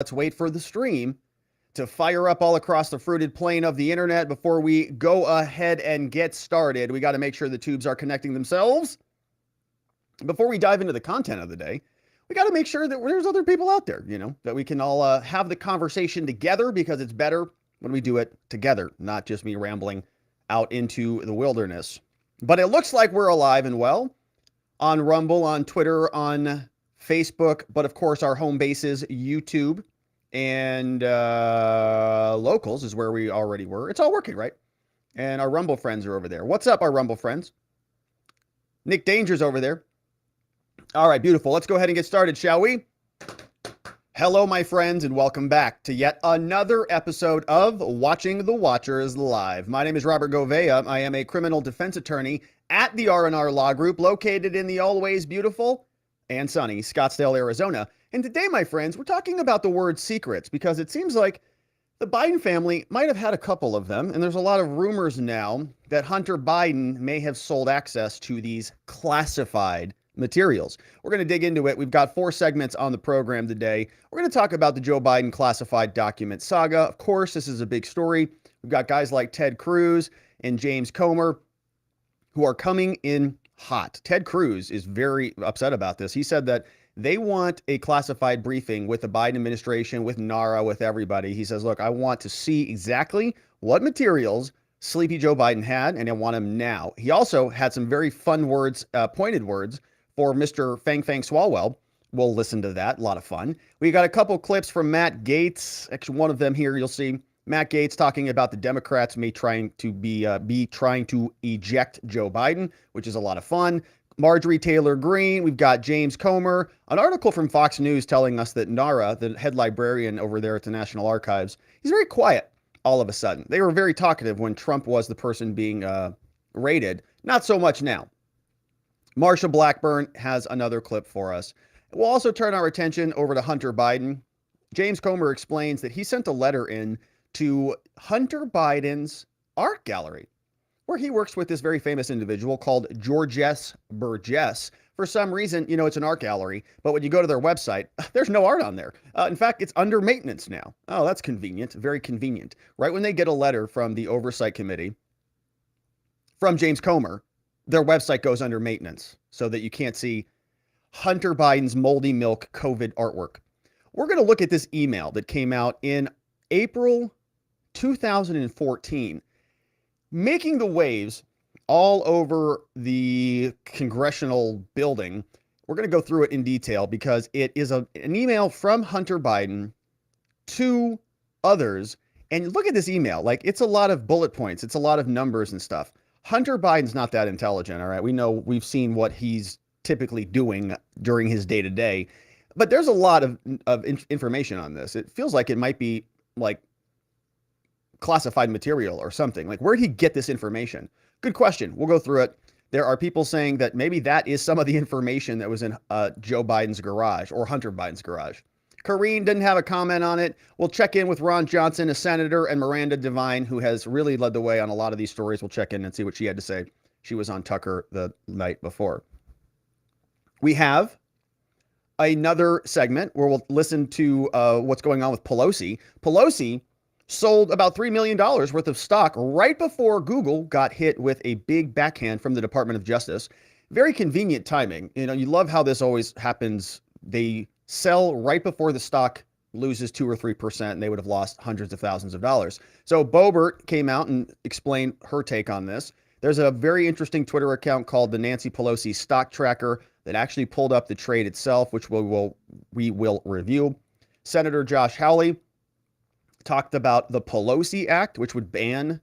Let's wait for the stream to fire up all across the fruited plain of the internet before we go ahead and get started. We got to make sure the tubes are connecting themselves. Before we dive into the content of the day, we got to make sure that there's other people out there, that we can all have the conversation together, because it's better when we do it together, not just me rambling out into the wilderness. But it looks like we're alive and well on Rumble, on Twitter, on Facebook, but of course our home base is YouTube, and locals is where we already were. It's all working, right? And our Rumble friends are over there. What's up, our Rumble friends? Nick Danger's over there. All right, beautiful. Let's go ahead and get started, shall we? Hello, my friends, and welcome back to yet another episode of Watching the Watchers Live. My name is Robert Gouveia. I am a criminal defense attorney at the R&R Law Group, located in the always beautiful and sunny Scottsdale, Arizona. And today, my friends, we're talking about the word secrets, because it seems like the Biden family might have had a couple of them, and there's a lot of rumors now that Hunter Biden may have sold access to these classified materials. We're going to dig into it. We've got 4 segments on the program today. We're going to talk about the Joe Biden classified document saga. Of course, this is a big story. We've got guys like Ted Cruz and James Comer who are coming in hot. Ted Cruz is very upset about this. He said that they want a classified briefing with the Biden administration, with NARA, with everybody. He says, look, I want to see exactly what materials Sleepy Joe Biden had, and I want them now. He also had some very fun words, pointed words, for Mr. Fang Fang Swalwell. We'll listen to that. A lot of fun. We got a couple clips from Matt Gaetz. Actually, one of them here, you'll see Matt Gaetz talking about the Democrats may trying to eject Joe Biden, which is a lot of fun. Marjorie Taylor-Green. We've got James Comer, an article from Fox News telling us that NARA, the head librarian over there at the National Archives, he's very quiet all of a sudden. They were very talkative when Trump was the person being raided. Not so much now. Marsha Blackburn has another clip for us. We'll also turn our attention over to Hunter Biden. James Comer explains that he sent a letter in to Hunter Biden's art gallery, where he works with this very famous individual called Georges Burgess. For some reason, it's an art gallery, but when you go to their website, there's no art on there. In fact, it's under maintenance now. Oh, that's convenient. Very convenient. Right when they get a letter from the Oversight Committee from James Comer, their website goes under maintenance so that you can't see Hunter Biden's moldy milk COVID artwork. We're going to look at this email that came out in April 2014, making the waves all over the Congressional building. We're going to go through it in detail because it is an email from Hunter Biden to others. And look at this email. Like, it's a lot of bullet points. It's a lot of numbers and stuff. Hunter Biden's not that intelligent, all right? We've seen what he's typically doing during his day-to-day. But there's a lot of information on this. It feels like it might be like classified material or something. Like, where'd he get this information? Good question. We'll go through it. There are people saying that maybe that is some of the information that was in Joe Biden's garage or Hunter Biden's garage. Karine didn't have a comment on it. We'll check in with Ron Johnson, a senator, and Miranda Devine, who has really led the way on a lot of these stories. We'll check in and see what she had to say. She was on Tucker the night before. We have another segment where we'll listen to what's going on with Pelosi. Pelosi sold about $3 million worth of stock right before Google got hit with a big backhand from the Department of Justice. Very convenient timing. You love how this always happens. They sell right before the stock loses 2 or 3%, and they would have lost hundreds of thousands of dollars. So Boebert came out and explained her take on this. There's a very interesting Twitter account called the Nancy Pelosi Stock Tracker that actually pulled up the trade itself, which we will review. Senator Josh Hawley talked about the Pelosi Act, which would ban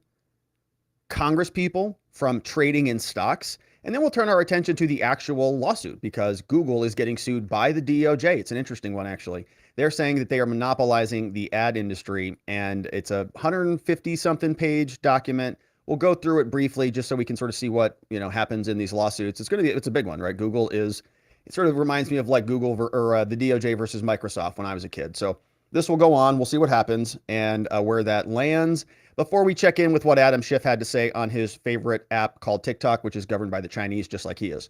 Congresspeople from trading in stocks. And then we'll turn our attention to the actual lawsuit, because Google is getting sued by the DOJ. It's an interesting one, actually. They're saying that they are monopolizing the ad industry, and it's a 150-something page document. We'll go through it briefly just so we can sort of see what happens in these lawsuits. It's a big one, right? It sort of reminds me of like Google or the DOJ versus Microsoft when I was a kid. So this will go on. We'll see what happens and where that lands. Before we check in with what Adam Schiff had to say on his favorite app called Tik Tok, which is governed by the Chinese, just like he is.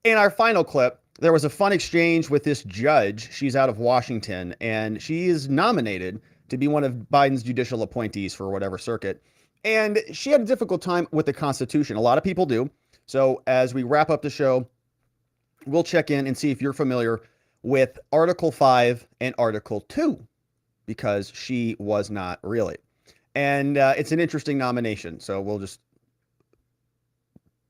In our final clip, there was a fun exchange with this judge. She's out of Washington, and she is nominated to be one of Biden's judicial appointees for whatever circuit. And she had a difficult time with the Constitution. A lot of people do. So as we wrap up the show, we'll check in and see if you're familiar with Article 5 and Article 2, because she was not really. And it's an interesting nomination. So we'll just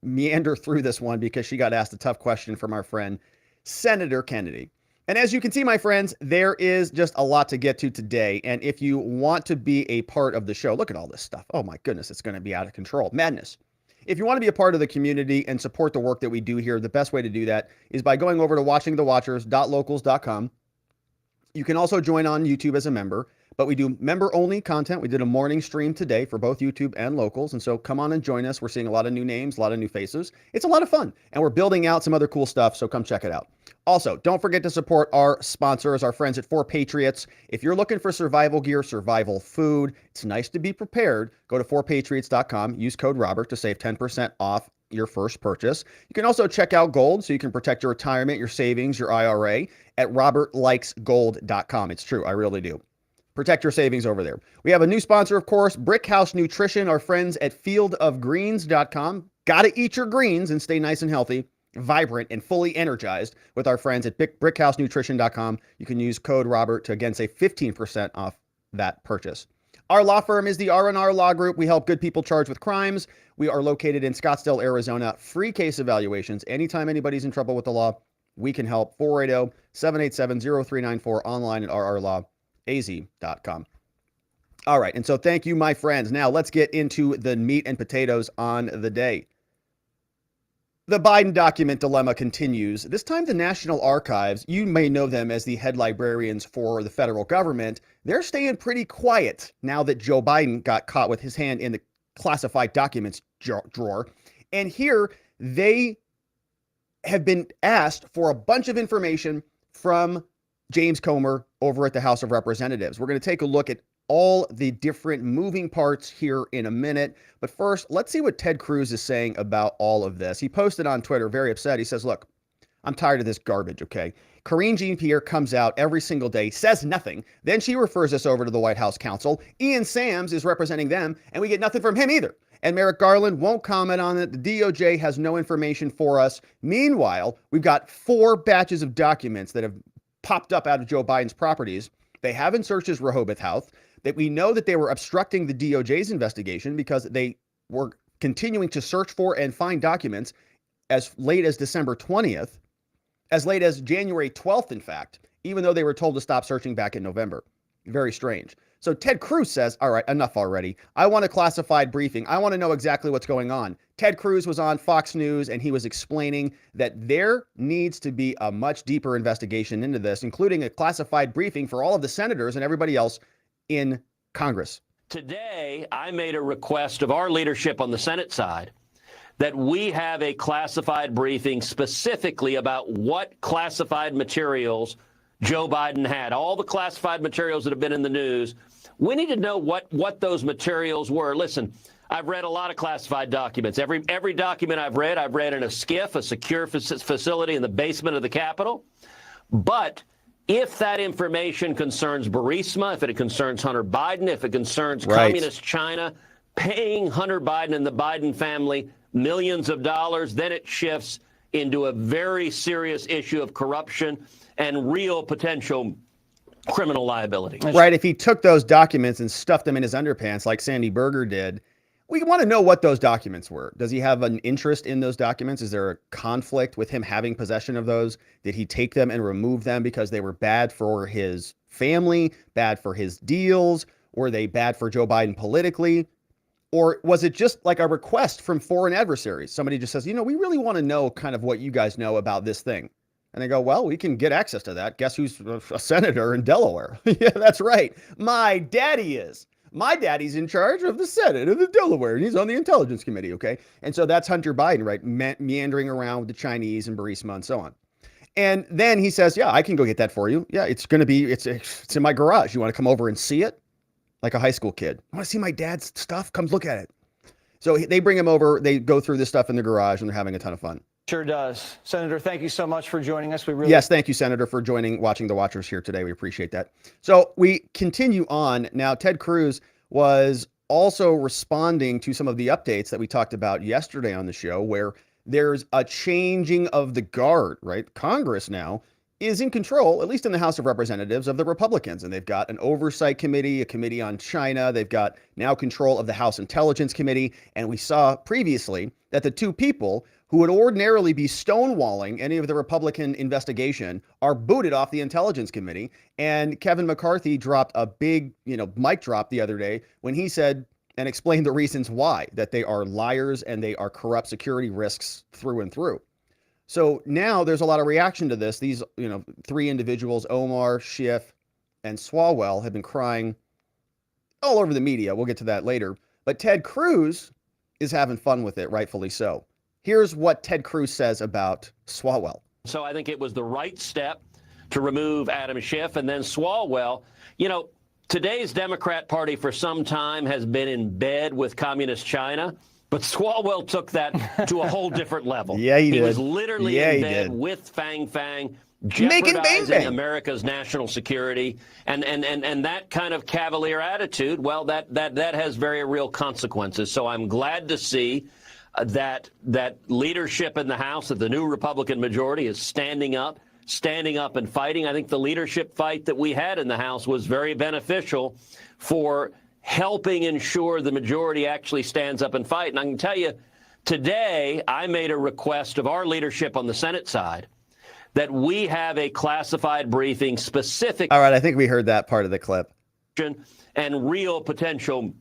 meander through this one because she got asked a tough question from our friend, Senator Kennedy. And as you can see, my friends, there is just a lot to get to today. And if you want to be a part of the show, look at all this stuff. Oh my goodness, it's going to be out of control. Madness. If you want to be a part of the community and support the work that we do here, the best way to do that is by going over to watchingthewatchers.locals.com. You can also join on YouTube as a member, but we do member-only content. We did a morning stream today for both YouTube and Locals, and so come on and join us. We're seeing a lot of new names, a lot of new faces. It's a lot of fun, and we're building out some other cool stuff, so come check it out. Also, don't forget to support our sponsors, our friends at 4Patriots. If you're looking for survival gear, survival food, it's nice to be prepared. Go to 4patriots.com, use code Robert to save 10% off your first purchase. You can also check out gold so you can protect your retirement, your savings, your IRA at robertlikesgold.com. It's true, I really do. Protect your savings over there. We have a new sponsor, of course, Brickhouse Nutrition, our friends at fieldofgreens.com. Gotta eat your greens and stay nice and healthy, vibrant, and fully energized with our friends at brickhousenutrition.com. You can use code Robert to again save 15% off that purchase. Our law firm is the R&R Law Group. We help good people charged with crimes. We are located in Scottsdale, Arizona. Free case evaluations. Anytime anybody's in trouble with the law, we can help. 480-787-0394, online at rrlawaz.com. All right, and so thank you, my friends. Now let's get into the meat and potatoes on the day. The Biden document dilemma continues. This time, the National Archives, you may know them as the head librarians for the federal government, they're staying pretty quiet now that Joe Biden got caught with his hand in the classified documents drawer. And here, they have been asked for a bunch of information from James Comer over at the House of Representatives. We're going to take a look at all the different moving parts here in a minute. But first, let's see what Ted Cruz is saying about all of this. He posted on Twitter, very upset. He says, look, I'm tired of this garbage, okay? Karine Jean-Pierre comes out every single day, says nothing. Then she refers us over to the White House counsel. Ian Sams is representing them, and we get nothing from him either. And Merrick Garland won't comment on it. The DOJ has no information for us. Meanwhile, we've got 4 batches of documents that have popped up out of Joe Biden's properties. They haven't searched his Rehoboth house. That we know that they were obstructing the DOJ's investigation because they were continuing to search for and find documents as late as December 20th, as late as January 12th, in fact, even though they were told to stop searching back in November. Very strange. So Ted Cruz says, all right, enough already. I want a classified briefing. I want to know exactly what's going on. Ted Cruz was on Fox News and he was explaining that there needs to be a much deeper investigation into this, including a classified briefing for all of the senators and everybody else in Congress. Today, I made a request of our leadership on the Senate side that we have a classified briefing specifically about what classified materials Joe Biden had. All the classified materials that have been in the news. We need to know what those materials were. Listen, I've read a lot of classified documents. Every document I've read in a Schiff, a secure facility in the basement of the Capitol. But if that information concerns Burisma, if it concerns Hunter Biden, if it concerns communist China paying Hunter Biden and the Biden family millions of dollars, then it shifts into a very serious issue of corruption and real potential criminal liability. Right. If he took those documents and stuffed them in his underpants like Sandy Berger did, we want to know what those documents were. Does he have an interest in those documents? Is there a conflict with him having possession of those? Did he take them and remove them because they were bad for his family, bad for his deals? Were they bad for Joe Biden politically? Or was it just like a request from foreign adversaries? Somebody just says, you know, we really want to know kind of what you guys know about this thing. And they go, well, we can get access to that. Guess who's a senator in Delaware? Yeah, that's right. My daddy is. My daddy's in charge of the Senate of the Delaware, and he's on the Intelligence Committee, okay? And so that's Hunter Biden, right? Meandering around with the Chinese and Burisma and so on. And then he says, yeah, I can go get that for you. Yeah, it's going to be, it's in my garage. You want to come over and see it? Like a high school kid. I want to see my dad's stuff? Come look at it. So they bring him over. They go through this stuff in the garage, and they're having a ton of fun. Sure does. Senator, thank you so much for joining us. Yes, thank you, Senator, for watching the Watchers here today. We appreciate that. So we continue on. Now, Ted Cruz was also responding to some of the updates that we talked about yesterday on the show, where there's a changing of the guard, right? Congress now is in control, at least in the House of Representatives, of the Republicans. And they've got an oversight committee, a committee on China. They've got now control of the House Intelligence Committee. And we saw previously that the two people who would ordinarily be stonewalling any of the Republican investigation are booted off the Intelligence Committee. And Kevin McCarthy dropped a big, mic drop the other day when he said and explained the reasons why, that they are liars and they are corrupt security risks through and through. So now there's a lot of reaction to this. These, three individuals, Omar, Schiff, and Swalwell, have been crying all over the media. We'll get to that later. But Ted Cruz is having fun with it, rightfully so. Here's what Ted Cruz says about Swalwell. So I think it was the right step to remove Adam Schiff. And then Swalwell, today's Democrat Party for some time has been in bed with communist China. But Swalwell took that to a whole different level. Yeah, he did. He was literally in bed with Fang Fang, jeopardizing America's national security, and that kind of cavalier attitude. Well, that has very real consequences. So I'm glad to see that leadership in the House, that the new Republican majority is standing up and fighting. I think the leadership fight that we had in the House was very beneficial for helping ensure the majority actually stands up and fight. And I can tell you, today I made a request of our leadership on the Senate side that we have a classified briefing specific. All right, I think we heard that part of the clip. And real potential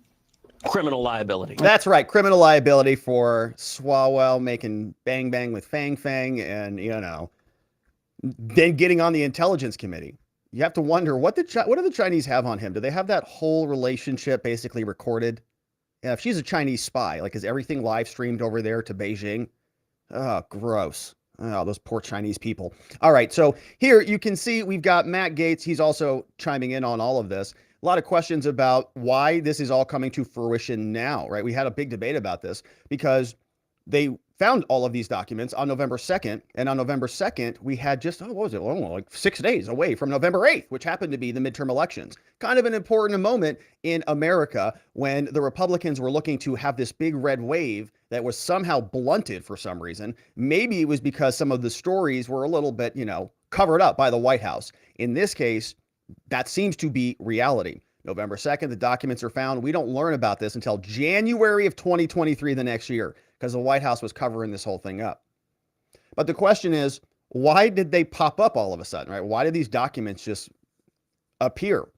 criminal liability. That's right, criminal liability for Swalwell making bang bang with Fang Fang, and then getting on the Intelligence Committee. You have to wonder, what do the Chinese have on him? Do they have that whole relationship basically recorded? Yeah, if she's a Chinese spy, is everything live streamed over there to Beijing? Oh, gross. Oh, those poor Chinese people. All right, so here you can see we've got Matt Gaetz. He's also chiming in on all of this. A lot of questions about why this is all coming to fruition now, right? We had a big debate about this because they found all of these documents on November 2nd. And on November 2nd, we had just, what was it? Like 6 days away from November 8th, which happened to be the midterm elections. Kind of an important moment in America when the Republicans were looking to have this big red wave that was somehow blunted for some reason. Maybe it was because some of the stories were a little bit, covered up by the White House. In this case, that seems to be reality. November 2nd, the documents are found. We don't learn about this until January of 2023, the next year, because the White House was covering this whole thing up. But the question is, why did they pop up all of a sudden, right? Why did these documents just appear?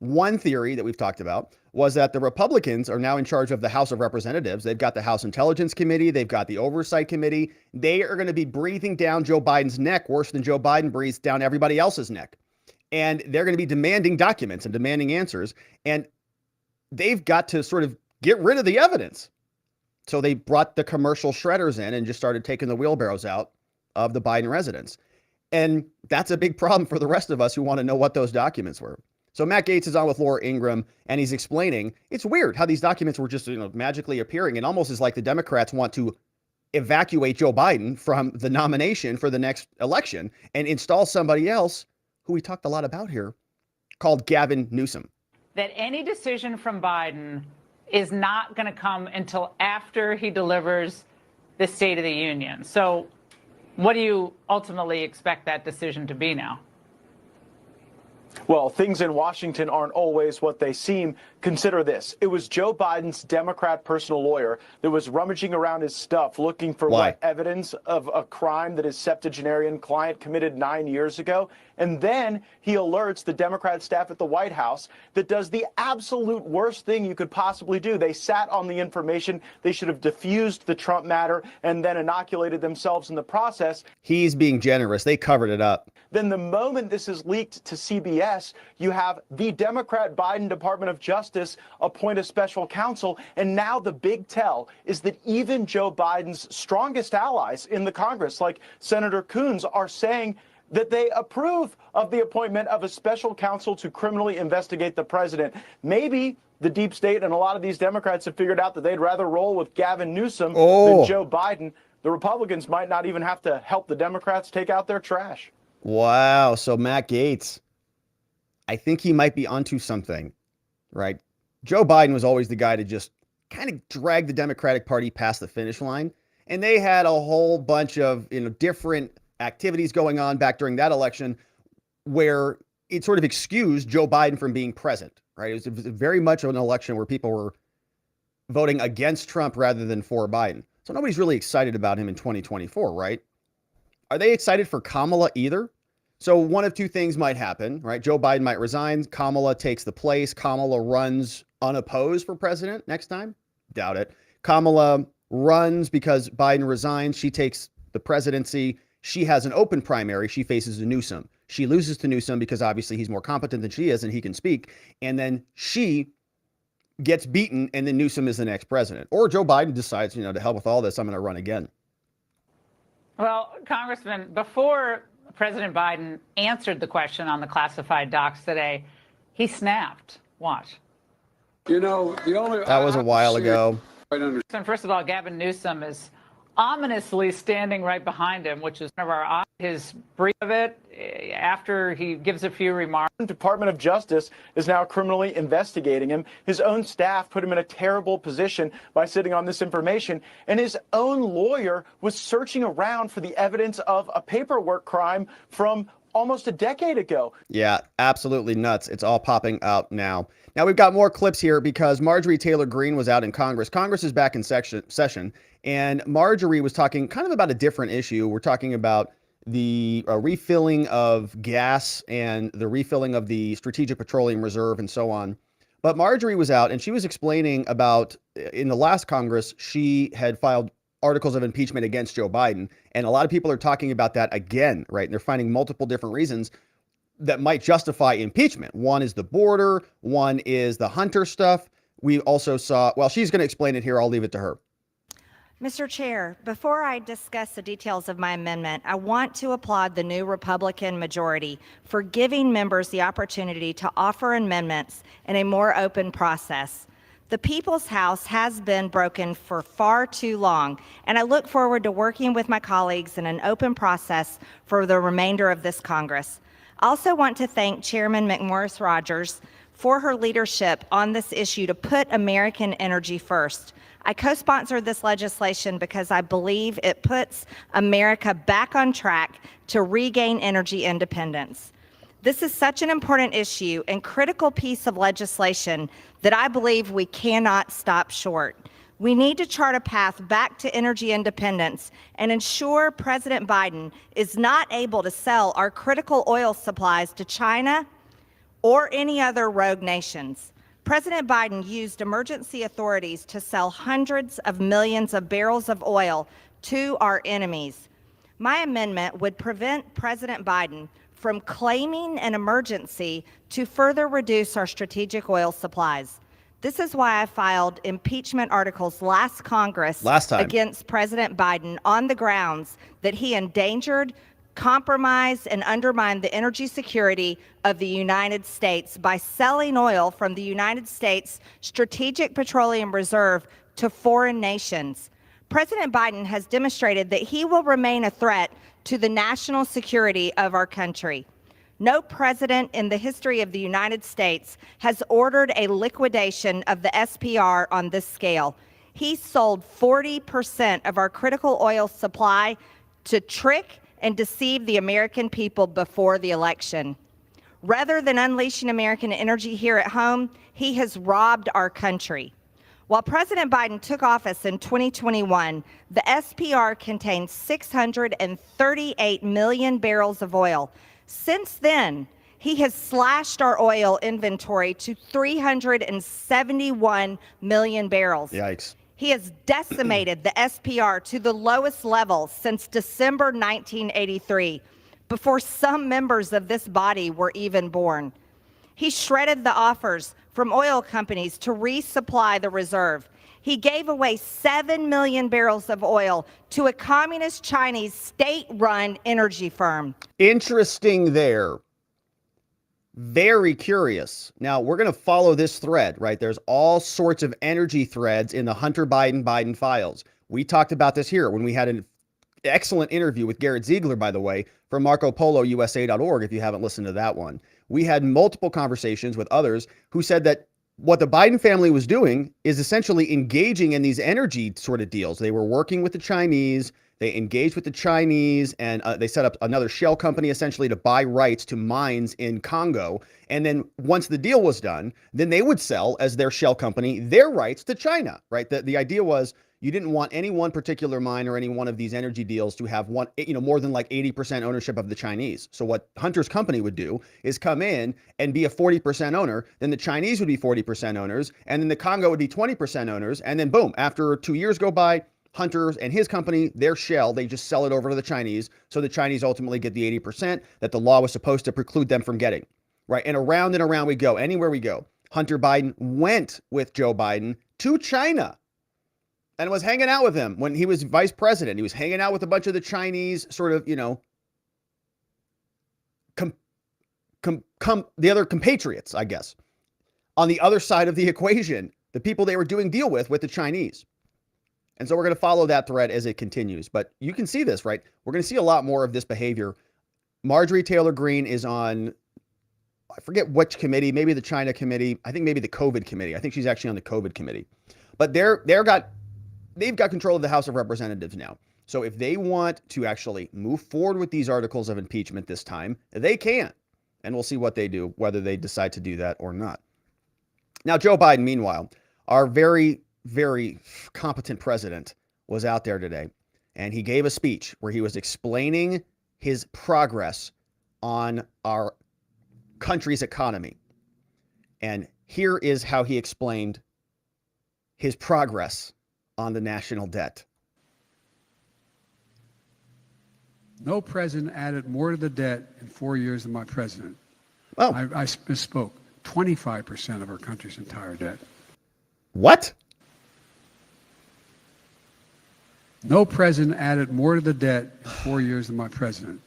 One theory that we've talked about was that the Republicans are now in charge of the House of Representatives. They've got the House Intelligence Committee. They've got the Oversight Committee. They are going to be breathing down Joe Biden's neck worse than Joe Biden breathes down everybody else's neck. And they're going to be demanding documents and demanding answers. And they've got to sort of get rid of the evidence. So they brought the commercial shredders in and just started taking the wheelbarrows out of the Biden residence. And that's a big problem for the rest of us who want to know what those documents were. So Matt Gaetz is on with Laura Ingraham, and he's explaining it's weird how these documents were just magically appearing. It almost is like the Democrats want to evacuate Joe Biden from the nomination for the next election and install somebody else who we talked a lot about here, called Gavin Newsom. That any decision from Biden is not going to come until after he delivers the State of the Union. So what do you ultimately expect that decision to be now? Well, things in Washington aren't always what they seem. Consider this. It was Joe Biden's Democrat personal lawyer that was rummaging around his stuff looking for what evidence of a crime that his septuagenarian client committed 9 years ago. And then he alerts the Democrat staff at the White House that does the absolute worst thing you could possibly do. They sat on the information. They should have diffused the Trump matter and then inoculated themselves in the process. He's being generous. They covered it up. Then the moment this is leaked to CBS, you have the Democrat Biden Department of Justice appoint a special counsel. And now the big tell is that even Joe Biden's strongest allies in the Congress, like Senator Coons, are saying that they approve of the appointment of a special counsel to criminally investigate the president. Maybe the deep state and a lot of these Democrats have figured out that they'd rather roll with Gavin Newsom than Joe Biden. the Republicans might not even have to help the Democrats take out their trash. Wow. So Matt Gaetz, I think he might be onto something, right? Joe Biden was always the guy to just kind of drag the Democratic Party past the finish line. And they had a whole bunch of, different activities going on back during that election where it sort of excused Joe Biden from being present, right? It was very much an election where people were voting against Trump rather than for Biden. So nobody's really excited about him in 2024, right? Are they excited for Kamala either? So one of two things might happen, right? Joe Biden might resign. Kamala takes the place. Kamala runs unopposed for president next time. Doubt it. Kamala runs because Biden resigns. She takes the presidency. She has an open primary. She faces a Newsom. She loses to Newsom because obviously he's more competent than she is and he can speak. And then she gets beaten and then Newsom is the next president. Or Joe Biden decides, to hell with all this, I'm going to run again. Well, Congressman, before President Biden answered the question on the classified docs today, he snapped. Watch. The only that was a while ago. And first of all, Gavin Newsom is ominously standing right behind him, which is one of our his brief of it after he gives a few remarks. The Department of Justice is now criminally investigating him. His own staff put him in a terrible position by sitting on this information, and his own lawyer was searching around for the evidence of a paperwork crime from almost a decade ago. Yeah, absolutely nuts. It's all popping out now. Now we've got more clips here because Marjorie Taylor Greene was out in Congress. Congress is back in session, and Marjorie was talking kind of about a different issue. We're talking about the refilling of gas and the refilling of the Strategic Petroleum Reserve and so on. But Marjorie was out and she was explaining about in the last Congress, she had filed articles of impeachment against Joe Biden. And a lot of people are talking about that again, right? And they're finding multiple different reasons that might justify impeachment. One is the border. One is the Hunter stuff. We also saw, well, she's going to explain it here. I'll leave it to her. Mr. Chair, before I discuss the details of my amendment, I want to applaud the new Republican majority for giving members the opportunity to offer amendments in a more open process. The People's House has been broken for far too long, and I look forward to working with my colleagues in an open process for the remainder of this Congress. I also want to thank Chairman McMorris Rodgers for her leadership on this issue to put American energy first. I co-sponsored this legislation because I believe it puts America back on track to regain energy independence. This is such an important issue and critical piece of legislation that I believe we cannot stop short. We need to chart a path back to energy independence and ensure President Biden is not able to sell our critical oil supplies to China or any other rogue nations. President Biden used emergency authorities to sell hundreds of millions of barrels of oil to our enemies. My amendment would prevent President Biden from claiming an emergency to further reduce our strategic oil supplies. This is why I filed impeachment articles last Congress against President Biden on the grounds that he endangered, compromised, and undermined the energy security of the United States by selling oil from the United States Strategic Petroleum Reserve to foreign nations. President Biden has demonstrated that he will remain a threat to the national security of our country. No president in the history of the United States has ordered a liquidation of the SPR on this scale. He sold 40% of our critical oil supply to trick and deceive the American people before the election. Rather than unleashing American energy here at home, he has robbed our country. While President Biden took office in 2021, the SPR contained 638 million barrels of oil. Since then, he has slashed our oil inventory to 371 million barrels. Yikes. He has decimated the SPR to the lowest level since December 1983, before some members of this body were even born. He shredded the offers from oil companies to resupply the reserve. He gave away 7 million barrels of oil to a communist Chinese state-run energy firm. Interesting there. Very curious. Now, we're going to follow this thread, right? There's all sorts of energy threads in the Hunter Biden files. We talked about this here when we had a excellent interview with Garrett Ziegler, by the way, from MarcoPoloUSA.org, if you haven't listened to that one. We had multiple conversations with others who said that what the Biden family was doing is essentially engaging in these energy sort of deals. They were working with the Chinese. They engaged with the Chinese, and they set up another shell company essentially to buy rights to mines in Congo. And then once the deal was done, then they would sell, as their shell company, their rights to China, right? The idea was you didn't want any one particular mine or any one of these energy deals to have more than like 80% ownership of the Chinese. So what Hunter's company would do is come in and be a 40% owner. Then the Chinese would be 40% owners. And then the Congo would be 20% owners. And then boom, after 2 years go by, Hunter and his company, their shell, they just sell it over to the Chinese. So the Chinese ultimately get the 80% that the law was supposed to preclude them from getting, right? And around we go, anywhere we go. Hunter Biden went with Joe Biden to China and was hanging out with him when he was vice president. He was hanging out with a bunch of the Chinese sort of, the other compatriots, I guess, on the other side of the equation, the people they were doing deal with the Chinese. And so we're going to follow that thread as it continues. But you can see this, right? We're going to see a lot more of this behavior. Marjorie Taylor Greene is on, I forget which committee, maybe the China committee. I think maybe the COVID committee. I think she's actually on the COVID committee. But they've got control of the House of Representatives now. So if they want to actually move forward with these articles of impeachment this time, they can. And we'll see what they do, whether they decide to do that or not. Now, Joe Biden, meanwhile, our very, very competent president, was out there today, and he gave a speech where he was explaining his progress on our country's economy. And here is how he explained his progress on the national debt. No president added more to the debt in 4 years than my president. Oh, I misspoke. 25% of our country's entire debt. What? No president added more to the debt in 4 years than my president.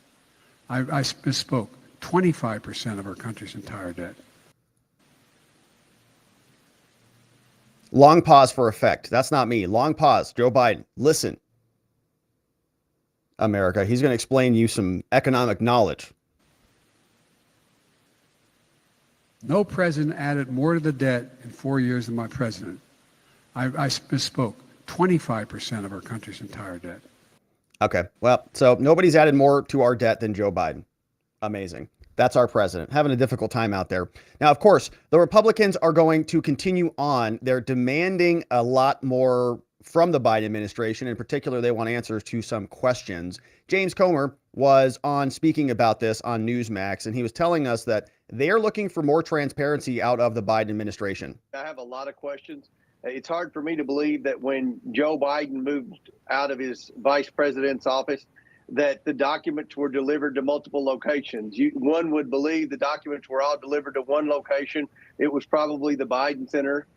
I misspoke. 25% of our country's entire debt. Long pause for effect. That's not me. Long pause. Joe Biden, listen. America, he's going to explain you some economic knowledge. No president added more to the debt in 4 years than my president. I misspoke. 25% of our country's entire debt. Okay. Well, so nobody's added more to our debt than Joe Biden. Amazing. That's our president, having a difficult time out there. Now, of course, the Republicans are going to continue on. They're demanding a lot more from the Biden administration. In particular, they want answers to some questions. James Comer was on speaking about this on Newsmax, and he was telling us that they're looking for more transparency out of the Biden administration. I have a lot of questions. It's hard for me to believe that when Joe Biden moved out of his vice president's office, that the documents were delivered to multiple locations. One would believe the documents were all delivered to one location. It was probably the Biden Center.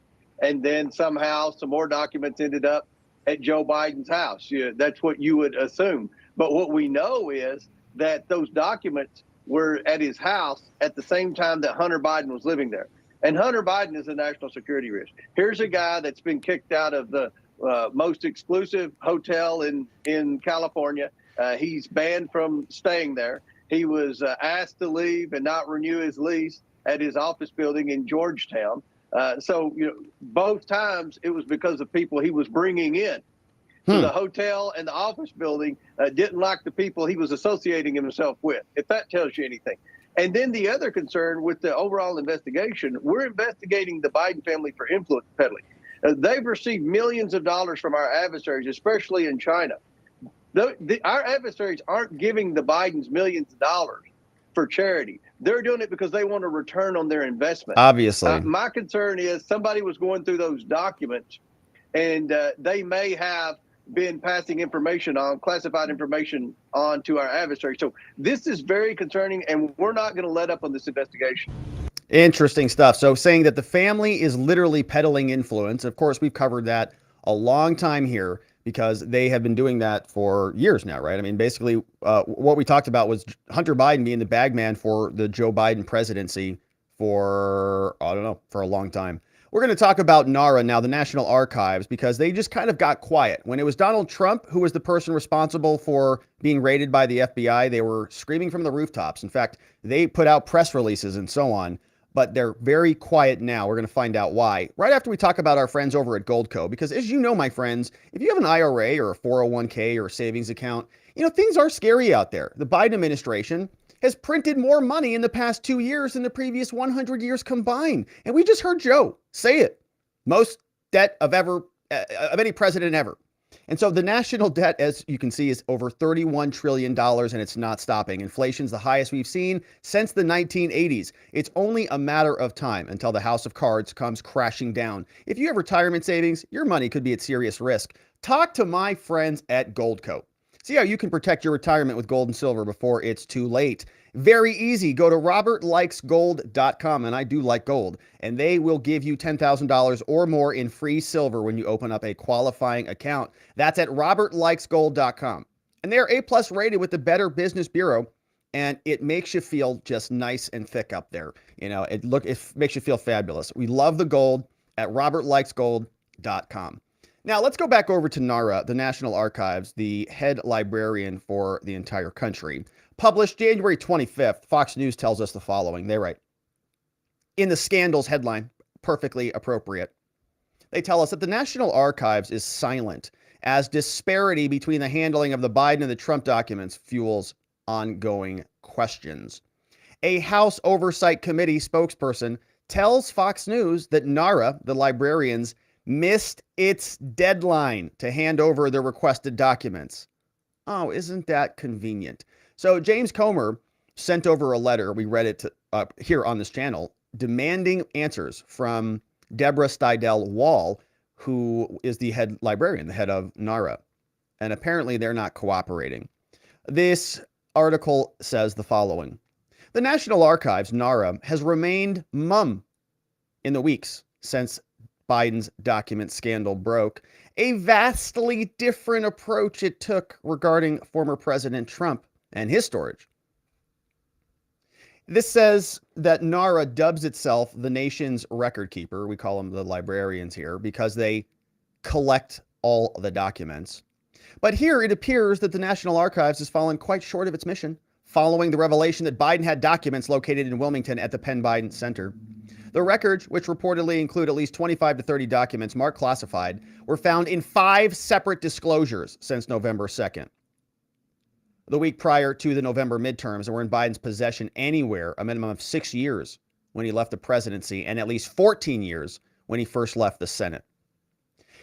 And then somehow some more documents ended up at Joe Biden's house. That's what you would assume. But what we know is that those documents were at his house at the same time that Hunter Biden was living there. And Hunter Biden is a national security risk. Here's a guy that's been kicked out of the most exclusive hotel in California. He's banned from staying there. He was asked to leave and not renew his lease at his office building in Georgetown. So both times it was because of people he was bringing in. So the hotel and the office building didn't like the people he was associating himself with, if that tells you anything. And then the other concern with the overall investigation, we're investigating the Biden family for influence peddling. They've received millions of dollars from our adversaries, especially in China. Our adversaries aren't giving the Bidens millions of dollars for charity. They're doing it because they want a return on their investment. Obviously. My concern is somebody was going through those documents and they may have been passing information on, classified information on to our adversaries. So this is very concerning, and we're not going to let up on this investigation. Interesting stuff. So saying that the family is literally peddling influence. Of course, we've covered that a long time here because they have been doing that for years now, right? I mean, basically what we talked about was Hunter Biden being the bagman for the Joe Biden presidency for, I don't know, for a long time. We're going to talk about NARA now, the National Archives, because they just kind of got quiet. When it was Donald Trump who was the person responsible for being raided by the FBI, they were screaming from the rooftops. In fact, they put out press releases and so on, but they're very quiet now. We're going to find out why right after we talk about our friends over at Goldco, because as you know, my friends, if you have an IRA or a 401k or a savings account, things are scary out there. The Biden administration has printed more money in the past 2 years than the previous 100 years combined. And we just heard Joe say it. Most debt of any president ever. And so the national debt, as you can see, is over $31 trillion, and it's not stopping. Inflation's the highest we've seen since the 1980s. It's only a matter of time until the house of cards comes crashing down. If you have retirement savings, your money could be at serious risk. Talk to my friends at Goldco. See how you can protect your retirement with gold and silver before it's too late. Very easy. Go to robertlikesgold.com, and I do like gold, and they will give you $10,000 or more in free silver when you open up a qualifying account. That's at robertlikesgold.com. And they're A+ rated with the Better Business Bureau, and it makes you feel just nice and thick up there. It makes you feel fabulous. We love the gold at robertlikesgold.com. Now, let's go back over to NARA, the National Archives, the head librarian for the entire country. Published January 25th, Fox News tells us the following. They write, in the scandals headline, perfectly appropriate, they tell us that the National Archives is silent as disparity between the handling of the Biden and the Trump documents fuels ongoing questions. A House Oversight Committee spokesperson tells Fox News that NARA, the librarians, missed its deadline to hand over the requested documents. Oh, isn't that convenient? So James Comer sent over a letter, we read it here on this channel, demanding answers from Deborah Stidel Wall, who is the head librarian, the head of NARA. And apparently they're not cooperating. This article says the following. The National Archives, NARA, has remained mum in the weeks since Biden's document scandal broke, a vastly different approach it took regarding former President Trump and his storage. This says that NARA dubs itself the nation's record keeper. We call them the librarians here because they collect all the documents. But here it appears that the National Archives has fallen quite short of its mission following the revelation that Biden had documents located in Wilmington at the Penn Biden Center. The records, which reportedly include at least 25 to 30 documents marked classified, were found in 5 separate disclosures since November 2nd. The week prior to the November midterms and were in Biden's possession anywhere a minimum of 6 years when he left the presidency and at least 14 years when he first left the Senate.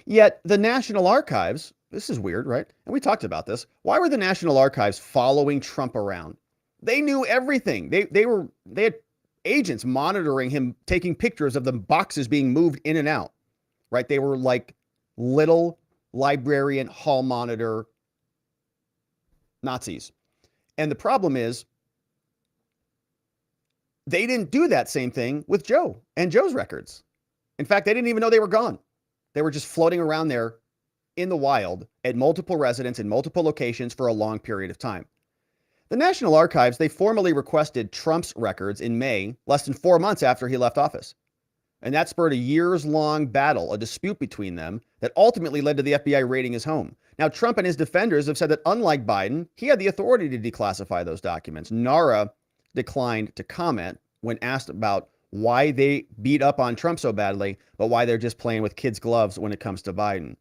Yet the National Archives, this is weird, right? And we talked about this. Why were the National Archives following Trump around? They knew everything. They had agents monitoring him, taking pictures of the boxes being moved in and out, right? They were like little librarian hall monitor Nazis. And the problem is they didn't do that same thing with Joe and Joe's records. In fact, they didn't even know they were gone. They were just floating around there in the wild at multiple residents in multiple locations for a long period of time. The National Archives, they formally requested Trump's records in May, less than 4 months after he left office. And that spurred a years-long battle, a dispute between them that ultimately led to the FBI raiding his home. Now, Trump and his defenders have said that unlike Biden, he had the authority to declassify those documents. NARA declined to comment when asked about why they beat up on Trump so badly, but why they're just playing with kids' gloves when it comes to Biden.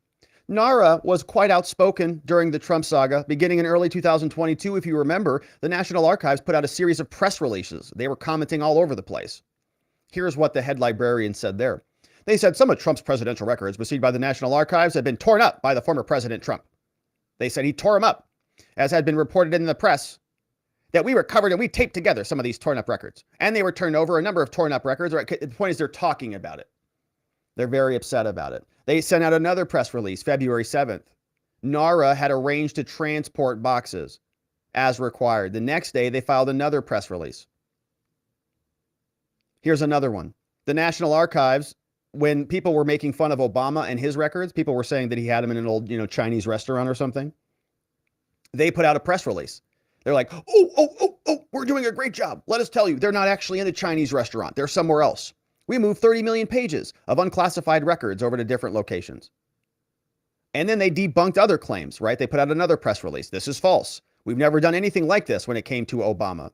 NARA was quite outspoken during the Trump saga. Beginning in early 2022, if you remember, the National Archives put out a series of press releases. They were commenting all over the place. Here's what the head librarian said there. They said some of Trump's presidential records received by the National Archives had been torn up by the former President Trump. They said he tore them up, as had been reported in the press, that we recovered and we taped together some of these torn up records. And they were turned over, a number of torn up records. The point is they're talking about it. They're very upset about it. They sent out another press release, February 7th. NARA had arranged to transport boxes as required. The next day, they filed another press release. Here's another one. The National Archives, when people were making fun of Obama and his records, people were saying that he had them in an old, Chinese restaurant or something. They put out a press release. They're like, oh, we're doing a great job. Let us tell you, they're not actually in a Chinese restaurant. They're somewhere else. We moved 30 million pages of unclassified records over to different locations. And then they debunked other claims, right? They put out another press release. This is false. We've never done anything like this when it came to Obama.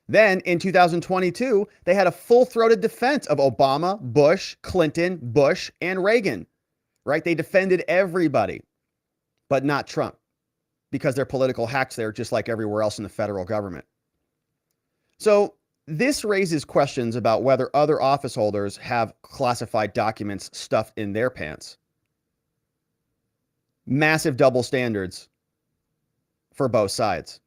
Then in 2022, they had a full-throated defense of Obama, Bush, Clinton, Bush, and Reagan, right? They defended everybody, but not Trump, because they're political hacks there, just like everywhere else in the federal government. So this raises questions about whether other office holders have classified documents stuffed in their pants. Massive double standards for both sides.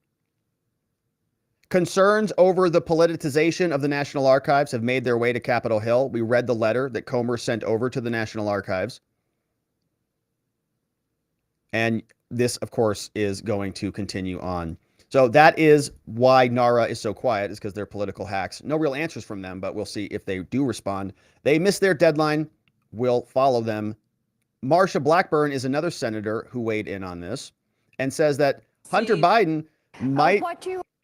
Concerns over the politicization of the National Archives have made their way to Capitol Hill. We read the letter that Comer sent over to the National Archives. And this, of course, is going to continue on. So that is why NARA is so quiet, is because they're political hacks. No real answers from them, but we'll see if they do respond. They missed their deadline. We'll follow them. Marsha Blackburn is another senator who weighed in on this and says that Hunter Biden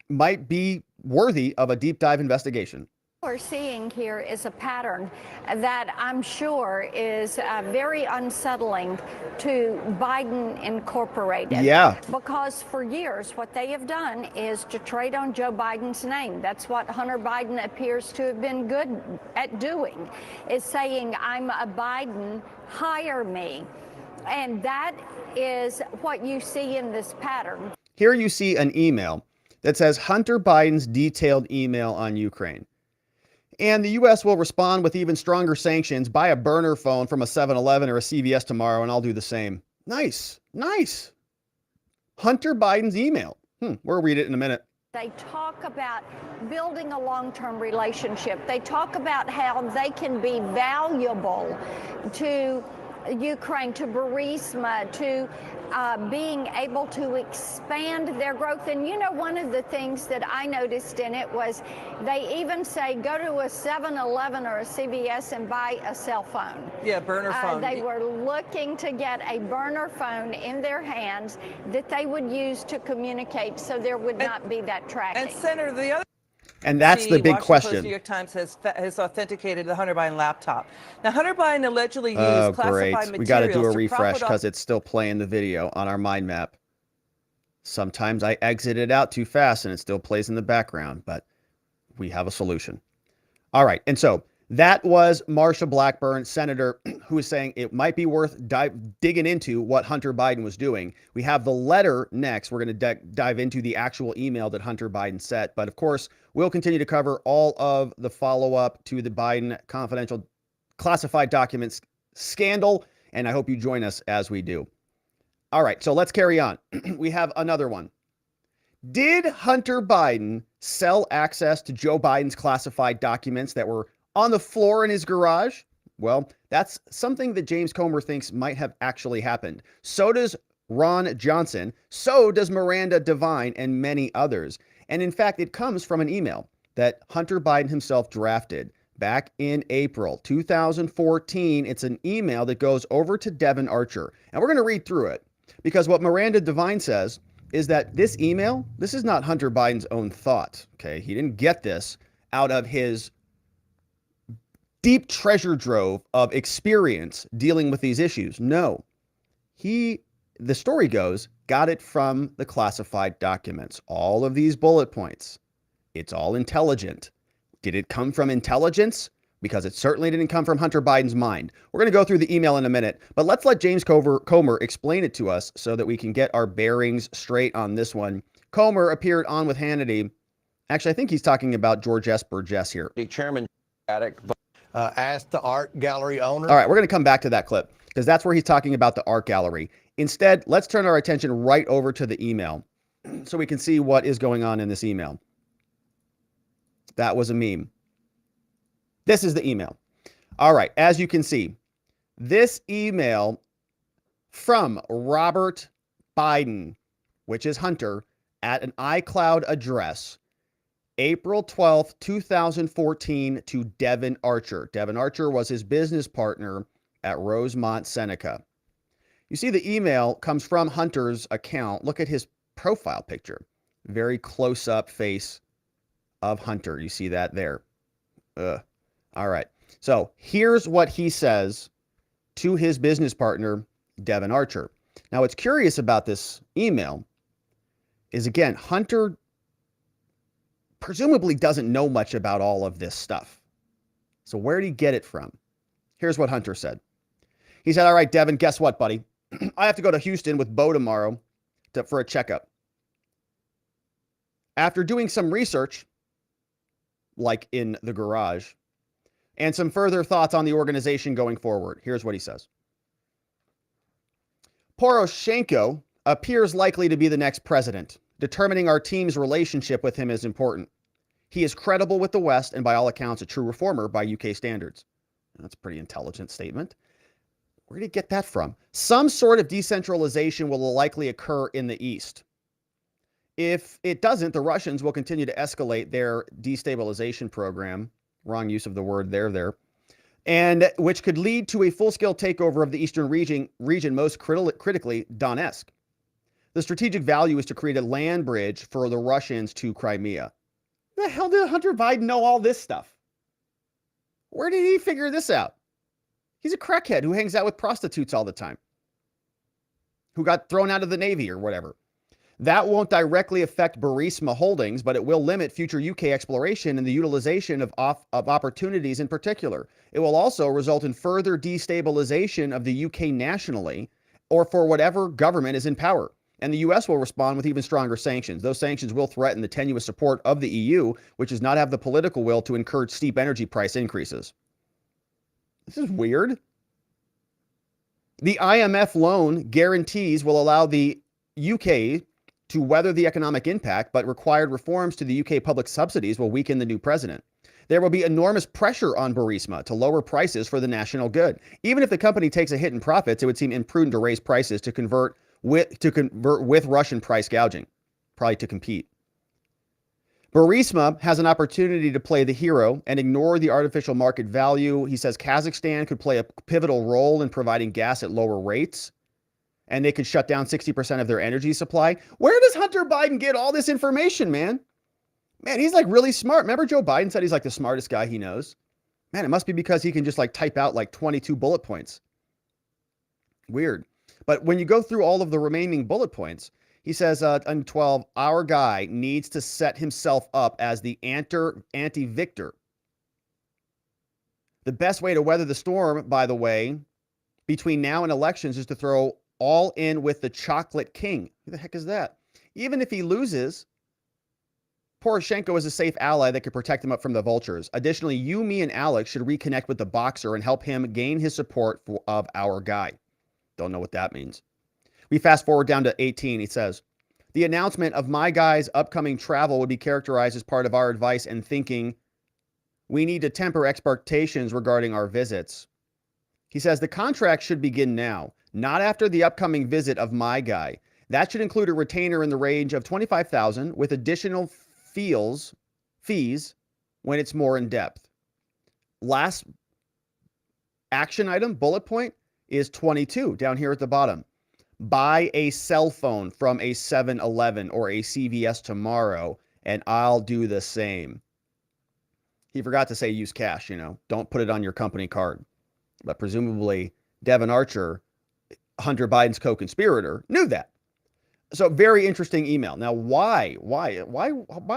might be worthy of a deep dive investigation. What we're seeing here is a pattern that I'm sure is very unsettling to Biden Incorporated. Yeah. Because for years, what they have done is to trade on Joe Biden's name. That's what Hunter Biden appears to have been good at doing, is saying, I'm a Biden, hire me. And that is what you see in this pattern. Here you see an email that says Hunter Biden's detailed email on Ukraine. And the U.S. will respond with even stronger sanctions. Buy a burner phone from a 7-Eleven or a CVS tomorrow, and I'll do the same. Nice. Nice. Hunter Biden's email. We'll read it in a minute. They talk about building a long-term relationship. They talk about how they can be valuable to Ukraine, to Burisma, to being able to expand their growth. And you know, one of the things that I noticed in it was they even say go to a 7-Eleven or a CVS and buy a cell phone. Yeah, burner phone. They were looking to get a burner phone in their hands that they would use to communicate, so there would not be that tracking. And Senator, the other. And that's the big question. The New York Times has authenticated the Hunter Biden laptop. Now, Hunter Biden allegedly used classified materials. We got to do a refresh because it's still playing the video on our mind map. Sometimes I exit it out too fast and it still plays in the background, but we have a solution. All right. And so that was Marsha Blackburn, senator, who is saying it might be worth digging into what Hunter Biden was doing. We have the letter next. We're going to dive into the actual email that Hunter Biden sent. But of course, we'll continue to cover all of the follow-up to the Biden confidential classified documents scandal. And I hope you join us as we do. All right, so let's carry on. We have another one. Did Hunter Biden sell access to Joe Biden's classified documents that were on the floor in his garage? Well, that's something that James Comer thinks might have actually happened. So does Ron Johnson. So does Miranda Devine and many others. And in fact, it comes from an email that Hunter Biden himself drafted back in April 2014. It's an email that goes over to Devin Archer. And we're going to read through it because what Miranda Devine says is that this email, this is not Hunter Biden's own thought. Okay. He didn't get this out of his deep treasure trove of experience dealing with these issues. No, the story goes, got it from the classified documents. All of these bullet points. It's all intelligent. Did it come from intelligence? Because it certainly didn't come from Hunter Biden's mind. We're going to go through the email in a minute, but let's let James Comer explain it to us so that we can get our bearings straight on this one. Comer appeared on with Hannity. Actually, I think he's talking about George S. Burgess here. The chairman asked the art gallery owner. All right, we're going to come back to that clip because that's where he's talking about the art gallery. Instead, let's turn our attention right over to the email so we can see what is going on in this email. That was a meme. This is the email. All right, as you can see, this email from Robert Biden, which is Hunter, at an iCloud address, April 12th, 2014, to Devin Archer. Devin Archer was his business partner at Rosemont Seneca. You see the email comes from Hunter's account. Look at his profile picture. Very close-up face of Hunter. You see that there. All right. So here's what he says to his business partner, Devon Archer. Now, what's curious about this email is, again, Hunter presumably doesn't know much about all of this stuff. So where did he get it from? Here's what Hunter said. He said, all right, Devon, guess what, buddy? I have to go to Houston with Bo tomorrow for a checkup. After doing some research, like in the garage, and some further thoughts on the organization going forward, here's what he says. Poroshenko appears likely to be the next president. Determining our team's relationship with him is important. He is credible with the West and by all accounts a true reformer by UK standards. That's a pretty intelligent statement. Where did he get that from? Some sort of decentralization will likely occur in the East. If it doesn't, the Russians will continue to escalate their destabilization program. Wrong use of the word there. And which could lead to a full-scale takeover of the eastern region most critically Donetsk. The strategic value is to create a land bridge for the Russians to Crimea. The hell did Hunter Biden know all this stuff? Where did he figure this out? He's a crackhead who hangs out with prostitutes all the time, who got thrown out of the Navy or whatever. That won't directly affect Burisma Holdings, but it will limit future UK exploration and the utilization of opportunities in particular. It will also result in further destabilization of the UK nationally or for whatever government is in power. And the US will respond with even stronger sanctions. Those sanctions will threaten the tenuous support of the EU, which does not have the political will to encourage steep energy price increases. This is weird. The IMF loan guarantees will allow the UK to weather the economic impact, but required reforms to the UK public subsidies will weaken the new president. There will be enormous pressure on Burisma to lower prices for the national good. Even if the company takes a hit in profits, it would seem imprudent to raise prices to convert with Russian price gouging, probably to compete. Burisma has an opportunity to play the hero and ignore the artificial market value. He says Kazakhstan could play a pivotal role in providing gas at lower rates, and they could shut down 60% of their energy supply. Where does Hunter Biden get all this information, man? Man, he's like really smart. Remember Joe Biden said he's like the smartest guy he knows? Man, it must be because he can just like type out like 22 bullet points. Weird. But when you go through all of the remaining bullet points, he says on 12, our guy needs to set himself up as the anti-victor. The best way to weather the storm, by the way, between now and elections is to throw all in with the chocolate king. Who the heck is that? Even if he loses, Poroshenko is a safe ally that could protect him up from the vultures. Additionally, you, me, and Alex should reconnect with the boxer and help him gain his support of our guy. Don't know what that means. We fast forward down to 18. He says, the announcement of my guy's upcoming travel would be characterized as part of our advice and thinking we need to temper expectations regarding our visits. He says the contract should begin now, not after the upcoming visit of my guy. That should include a retainer in the range of $25,000 with additional fees when it's more in depth. Last action item, bullet point, is 22 down here at the bottom. Buy a cell phone from a 7-Eleven or a CVS tomorrow, and I'll do the same. He forgot to say use cash, don't put it on your company card. But presumably Devon Archer, Hunter Biden's co-conspirator, knew that. So very interesting email. Now, why?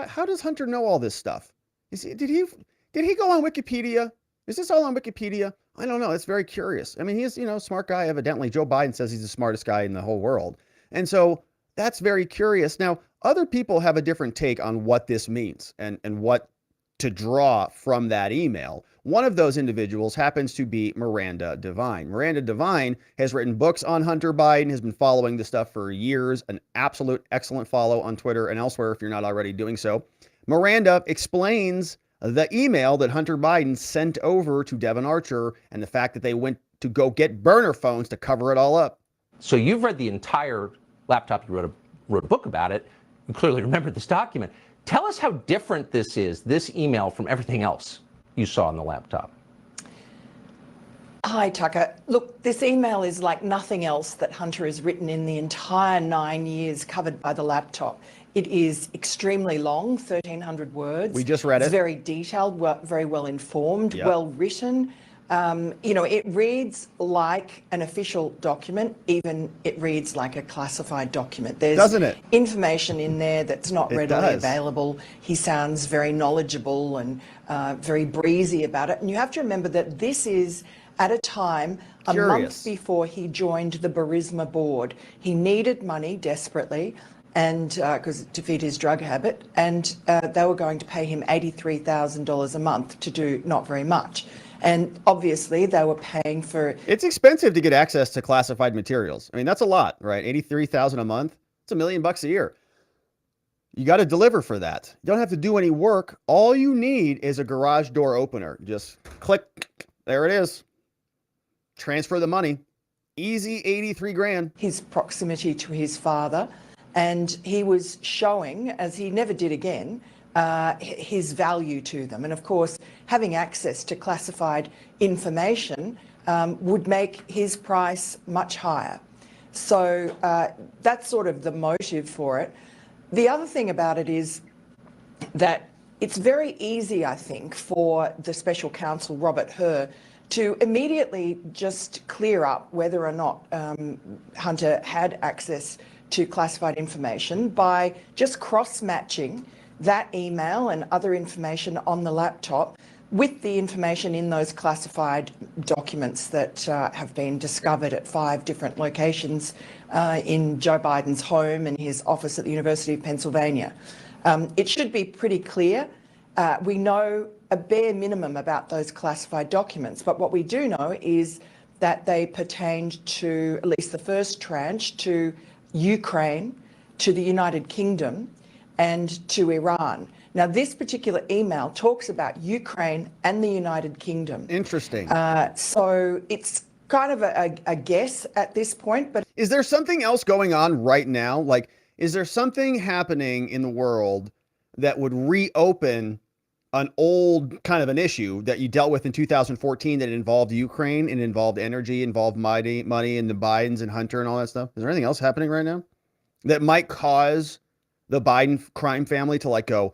How does Hunter know all this stuff? Did he go on Wikipedia? Is this all on Wikipedia? I don't know. It's very curious. I mean, he's, a smart guy, evidently. Joe Biden says he's the smartest guy in the whole world. And so that's very curious. Now, other people have a different take on what this means and what to draw from that email. One of those individuals happens to be Miranda Devine. Miranda Devine has written books on Hunter Biden, has been following this stuff for years, an absolute excellent follow on Twitter and elsewhere if you're not already doing so. Miranda explains the email that Hunter Biden sent over to Devon Archer and the fact that they went to go get burner phones to cover it all up. So you've read the entire laptop. You wrote a book about it. You clearly remember this document. Tell us how different this is, this email, from everything else you saw on the laptop. Hi, Tucker. Look, this email is like nothing else that Hunter has written in the entire 9 years covered by the laptop. It is extremely long, 1,300 words. We just read it. It's very detailed, very well informed, Yep. well written. You know, it reads like an official document, even it reads like a classified document. There's Doesn't it? information in there that's not It readily does. available. He sounds very knowledgeable and very breezy about it. And you have to remember that this is at a time, a month before he joined the Burisma board. He needed money desperately, and to feed his drug habit, and they were going to pay him $83,000 a month to do not very much. And obviously they were paying for... It's expensive to get access to classified materials. I mean, that's a lot, right? $83,000 a month. It's $1 million a year. You got to deliver for that. You don't have to do any work. All you need is a garage door opener. Just click. There it is. Transfer the money. Easy 83 grand. His proximity to his father, and he was showing, as he never did again, his value to them. And of course, having access to classified information would make his price much higher. So that's sort of the motive for it. The other thing about it is that it's very easy, I think, for the special counsel, Robert Hur, to immediately just clear up whether or not Hunter had access to classified information by just cross-matching that email and other information on the laptop with the information in those classified documents that have been discovered at 5 different locations in Joe Biden's home and his office at the University of Pennsylvania. It should be pretty clear. We know a bare minimum about those classified documents, but what we do know is that they pertained to, at least the first tranche, to Ukraine, to the United Kingdom, and to Iran. Now, this particular email talks about Ukraine and the United Kingdom. Interesting. So it's kind of a guess at this point, but... Is there something else going on right now? Like, is there something happening in the world that would reopen an old kind of an issue that you dealt with in 2014 that involved Ukraine and involved energy, involved money and the Bidens and Hunter and all that stuff? Is there anything else happening right now that might cause the Biden crime family to like go,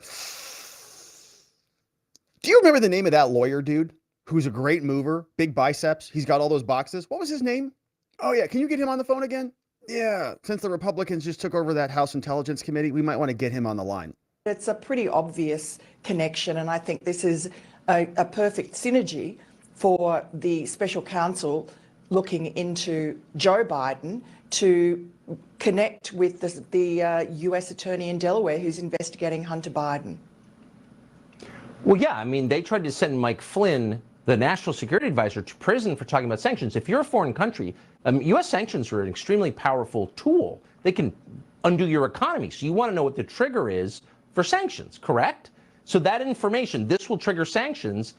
do you remember the name of that lawyer dude who's a great mover, big biceps? He's got all those boxes. What was his name? Oh yeah. Can you get him on the phone again? Yeah. Since the Republicans just took over that House Intelligence Committee, we might want to get him on the line. It's a pretty obvious connection, and I think this is a perfect synergy for the special counsel looking into Joe Biden to connect with the U.S. attorney in Delaware who's investigating Hunter Biden. Well, yeah, I mean, they tried to send Mike Flynn, the national security advisor, to prison for talking about sanctions. If you're a foreign country, U.S. sanctions are an extremely powerful tool. They can undo your economy. So you want to know what the trigger is for sanctions, correct? So that information, this will trigger sanctions.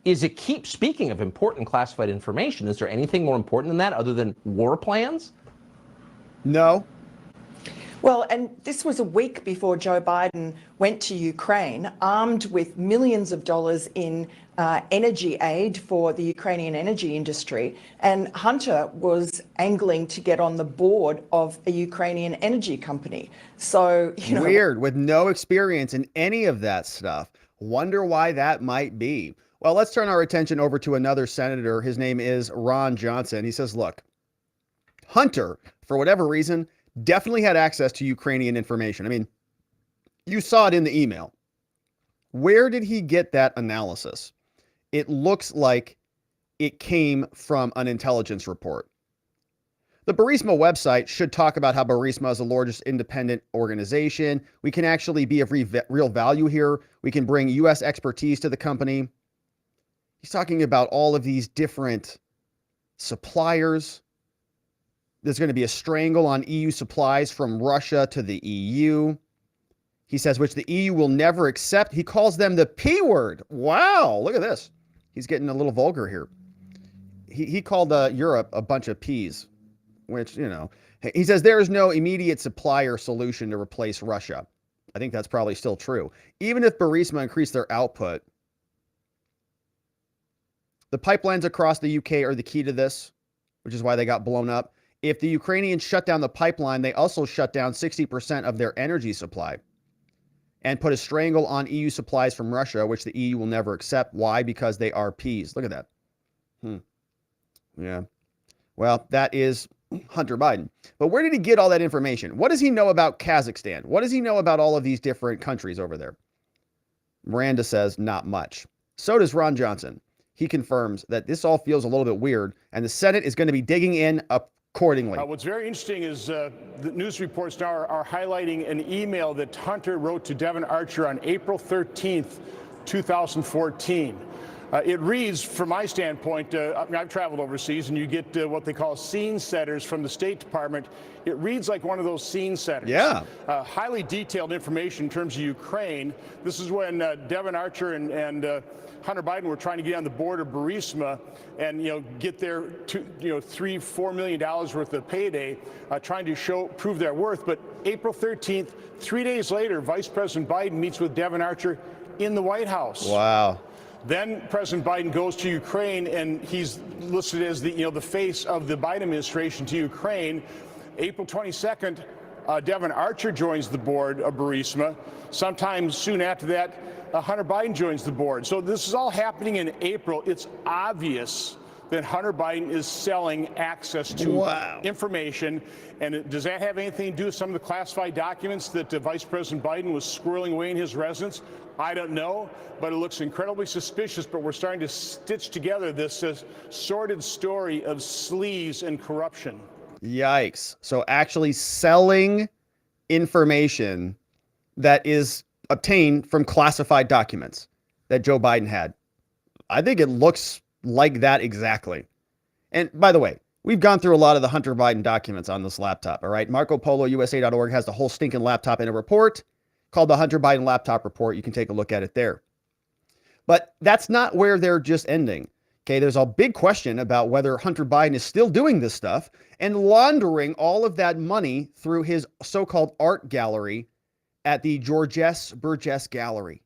Is it keep speaking of important classified information? Is there anything more important than that other than war plans? No. Well, and this was a week before Joe Biden went to Ukraine, armed with millions of dollars in energy aid for the Ukrainian energy industry. And Hunter was angling to get on the board of a Ukrainian energy company. So, you know. Weird, with no experience in any of that stuff. Wonder why that might be. Well, let's turn our attention over to another senator. His name is Ron Johnson. He says, look, Hunter, for whatever reason, definitely had access to Ukrainian information. I mean, you saw it in the email. Where did he get that analysis? It looks like it came from an intelligence report. The Burisma website should talk about how Burisma is the largest independent organization. We can actually be of real value here. We can bring U.S. expertise to the company. He's talking about all of these different suppliers. There's going to be a strangle on EU supplies from Russia to the EU. He says, which the EU will never accept. He calls them the P word. Wow, look at this. He's getting a little vulgar here. He called Europe a bunch of peas, which, you know, he says there is no immediate supplier solution to replace Russia. I think that's probably still true. Even if Burisma increased their output, the pipelines across the UK are the key to this, which is why they got blown up. If the Ukrainians shut down the pipeline, they also shut down 60% of their energy supply and put a strangle on EU supplies from Russia, which the EU will never accept. Why? Because they are peas. Look at that. Yeah. Well, that is Hunter Biden. But where did he get all that information? What does he know about Kazakhstan? What does he know about all of these different countries over there? Miranda says not much. So does Ron Johnson. He confirms that this all feels a little bit weird, and the Senate is going to be digging in accordingly. What's very interesting is the news reports now are highlighting an email that Hunter wrote to Devon Archer on April 13th, 2014. It reads, from my standpoint, I've traveled overseas, and you get what they call scene setters from the State Department. It reads like one of those scene setters. Yeah. Highly detailed information in terms of Ukraine. This is when Devon Archer and Hunter Biden were trying to get on the board of Burisma and, get their $3-4 million worth of payday, trying to prove their worth. But April 13th, 3 days later, Vice President Biden meets with Devon Archer in the White House. Wow. Then President Biden goes to Ukraine, and he's listed as the face of the Biden administration to Ukraine. April 22nd, Devon Archer joins the board of Burisma. Sometime soon after that, Hunter Biden joins the board. So this is all happening in April. It's obvious that Hunter Biden is selling access to information. And does that have anything to do with some of the classified documents that Vice President Biden was squirreling away in his residence? I don't know, but it looks incredibly suspicious. But we're starting to stitch together this sordid story of sleaze and corruption. Yikes. So actually selling information that is obtained from classified documents that Joe Biden had. I think it looks like that exactly. And by the way, we've gone through a lot of the Hunter Biden documents on this laptop, all right? MarcoPoloUSA.org has the whole stinking laptop in a report called the Hunter Biden Laptop Report. You can take a look at it there. But that's not where they're just ending. Okay, there's a big question about whether Hunter Biden is still doing this stuff and laundering all of that money through his so-called art gallery at the Georges Burgess Gallery.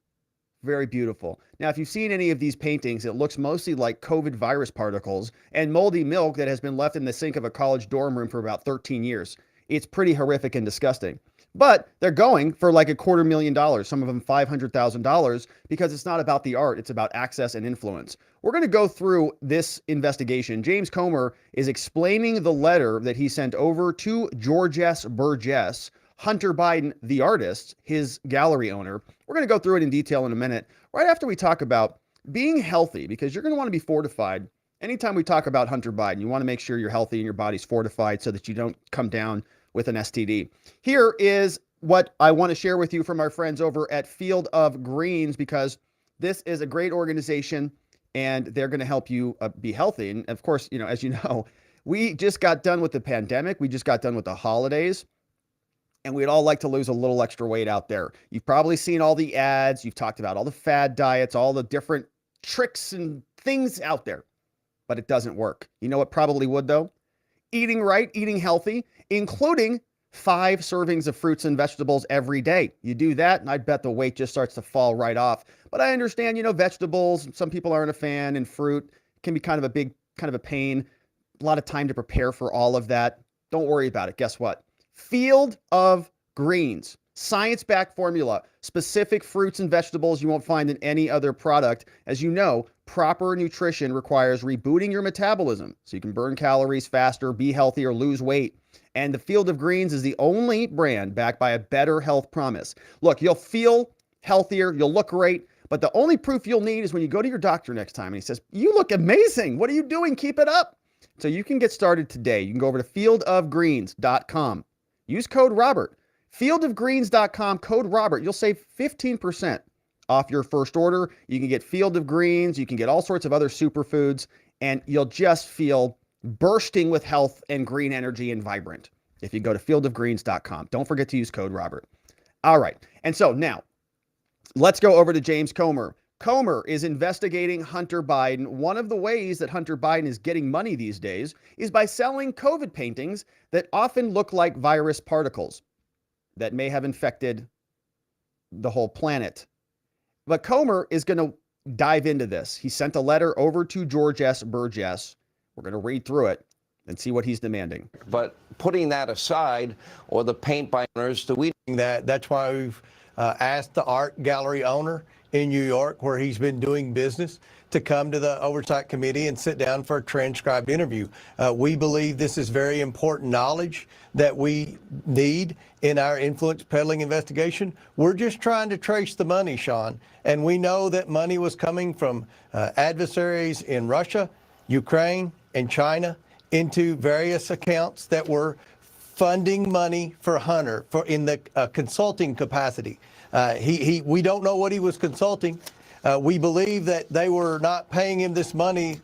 Very beautiful. Now, if you've seen any of these paintings, it looks mostly like COVID virus particles and moldy milk that has been left in the sink of a college dorm room for about 13 years. It's pretty horrific and disgusting. But they're going for like $250,000, some of them $500,000, because it's not about the art, it's about access and influence. We're going to go through this investigation. James Comer is explaining the letter that he sent over to Georges Burgess, Hunter Biden, the artist, his gallery owner. We're going to go through it in detail in a minute, right after we talk about being healthy, because you're going to want to be fortified. Anytime we talk about Hunter Biden, you want to make sure you're healthy and your body's fortified so that you don't come down with an STD. Here is what I want to share with you from our friends over at Field of Greens, because this is a great organization and they're going to help you be healthy. And of course, as you know, we just got done with the pandemic. We just got done with the holidays. And we'd all like to lose a little extra weight out there. You've probably seen all the ads. You've talked about all the fad diets, all the different tricks and things out there. But it doesn't work. You know what probably would, though? Eating right, eating healthy, including 5 servings of fruits and vegetables every day. You do that, and I bet the weight just starts to fall right off. But I understand, vegetables, some people aren't a fan, and fruit can be kind of a pain. A lot of time to prepare for all of that. Don't worry about it. Guess what? Field of Greens, science-backed formula, specific fruits and vegetables you won't find in any other product. As you know, proper nutrition requires rebooting your metabolism so you can burn calories faster, be healthy, or lose weight. And the Field of Greens is the only brand backed by a better health promise. Look, you'll feel healthier, you'll look great, but the only proof you'll need is when you go to your doctor next time and he says, "You look amazing. What are you doing? Keep it up." So you can get started today. You can go over to fieldofgreens.com. Use code Robert. Fieldofgreens.com, code Robert. You'll save 15% off your first order. You can get Field of Greens. You can get all sorts of other superfoods, and you'll just feel bursting with health and green energy and vibrant if you go to fieldofgreens.com. Don't forget to use code Robert. All right. And so now let's go over to James Comer. Comer is investigating Hunter Biden. One of the ways that Hunter Biden is getting money these days is by selling COVID paintings that often look like virus particles that may have infected the whole planet. But Comer is going to dive into this. He sent a letter over to Georges Burgess. We're going to read through it. and see what he's demanding. But putting that aside, or the paint by owners, that's why we've asked the art gallery owner in New York, where he's been doing business, to come to the Oversight Committee and sit down for a transcribed interview. We believe this is very important knowledge that we need in our influence peddling investigation. We're just trying to trace the money, Sean, and we know that money was coming from adversaries in Russia, Ukraine, and China into various accounts that were funding money for Hunter in the consulting capacity. We don't know what he was consulting. We believe that they were not paying him this money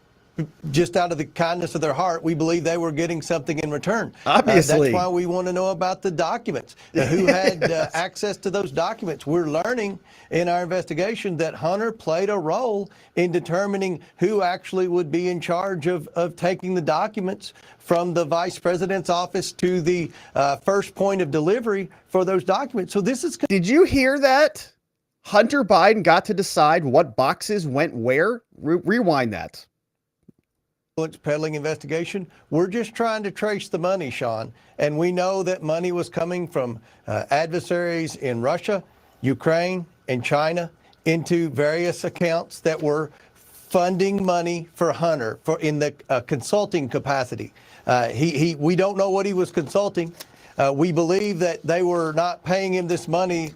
just out of the kindness of their heart. We believe they were getting something in return. Obviously. That's why we want to know about the documents. Who had access to those documents? We're learning in our investigation that Hunter played a role in determining who actually would be in charge of taking the documents from the vice president's office to the first point of delivery for those documents. So this is... Did you hear that? Hunter Biden got to decide what boxes went where? Rewind that. Peddling investigation. We're just trying to trace the money, Sean, and we know that money was coming from adversaries in Russia, Ukraine, and China into various accounts that were funding money for Hunter in the consulting capacity. We don't know what he was consulting. We believe that they were not paying him this money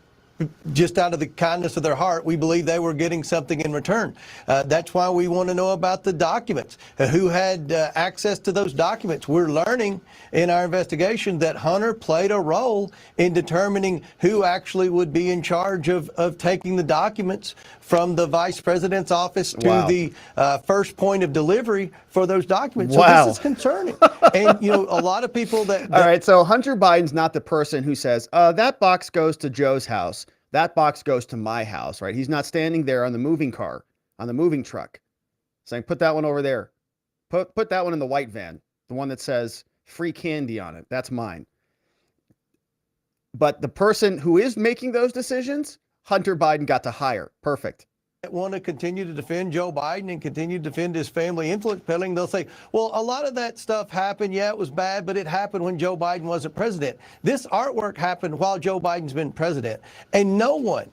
just out of the kindness of their heart. We believe they were getting something in return. That's why we want to know about the documents. Who had access to those documents? We're learning in our investigation that Hunter played a role in determining who actually would be in charge of taking the documents from the vice president's office to the first point of delivery for those documents. So this is concerning. And, you know, a lot of people that... All right, so Hunter Biden's not the person who says, that box goes to Joe's house. That box goes to my house, right? He's not standing there on the moving car, on the moving truck, saying, put that one over there. Put that one in the white van, the one that says free candy on it. That's mine. But the person who is making those decisions, Hunter Biden got to hire. Perfect. Want to continue to defend Joe Biden and continue to defend his family influence peddling, they'll say, well, a lot of that stuff happened. Yeah, it was bad, but it happened when Joe Biden wasn't president. This artwork happened while Joe Biden's been president. And no one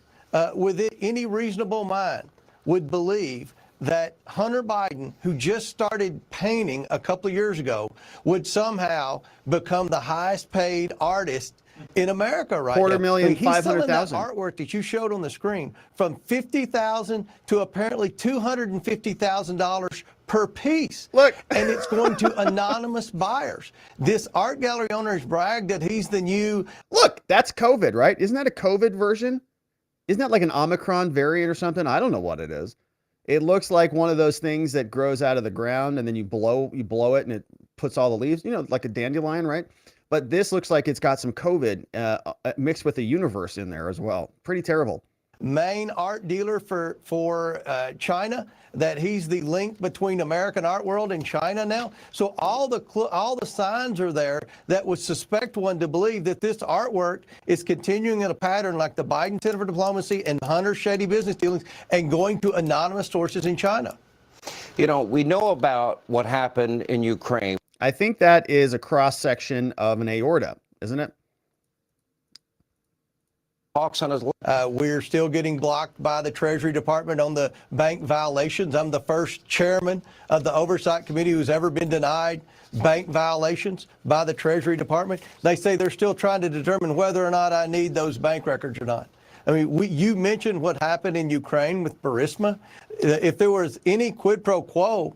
with any reasonable mind would believe that Hunter Biden, who just started painting a couple of years ago, would somehow become the highest paid artist in America right now. $250,500. He's selling that artwork that you showed on the screen from $50,000 to apparently $250,000 per piece. Look, and it's going to anonymous buyers. This art gallery owner has bragged that he's the new... Look, that's COVID, right? Isn't that a COVID version? Isn't that like an Omicron variant or something? I don't know what it is. It looks like one of those things that grows out of the ground and then you blow it and it puts all the leaves, you know, like a dandelion, right? But this looks like it's got some COVID mixed with the universe in there as well. Pretty terrible. Main art dealer for China, that he's the link between American art world and China now. So all the signs are there that would suspect one to believe that this artwork is continuing in a pattern like the Biden Center for Diplomacy and Hunter's shady business dealings and going to anonymous sources in China. You know, we know about what happened in Ukraine. I think that is a cross-section of an aorta, isn't it? We're still getting blocked by the Treasury Department on the bank violations. I'm the first chairman of the Oversight Committee who's ever been denied bank violations by the Treasury Department. They say they're still trying to determine whether or not I need those bank records or not. I mean, you mentioned what happened in Ukraine with Burisma. If there was any quid pro quo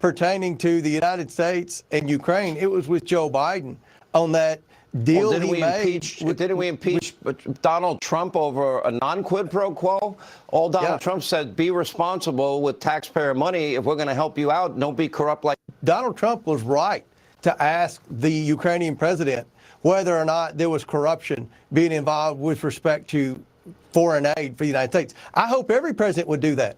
pertaining to the United States and Ukraine, it was with Joe Biden on that deal didn't we impeach Donald Trump over a non-quid pro quo? All Donald Trump said, be responsible with taxpayer money. If we're going to help you out, don't be corrupt like... Donald Trump was right to ask the Ukrainian president whether or not there was corruption being involved with respect to foreign aid for the United States. I hope every president would do that.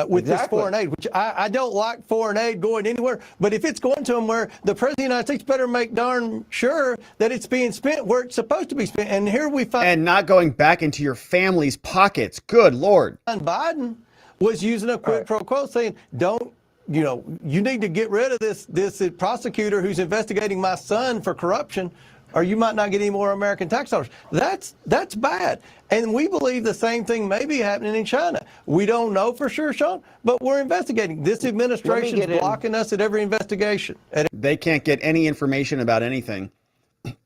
With this foreign aid, which I don't like foreign aid going anywhere, but if it's going somewhere, the President of the United States better make darn sure that it's being spent where it's supposed to be spent. And here we find... And not going back into your family's pockets. Good Lord. Biden was using a quid pro quo saying, don't you need to get rid of this prosecutor who's investigating my son for corruption, or you might not get any more American tax dollars. That's bad. And we believe the same thing may be happening in China. We don't know for sure, Sean, but we're investigating. This administration is blocking us at every investigation. They can't get any information about anything.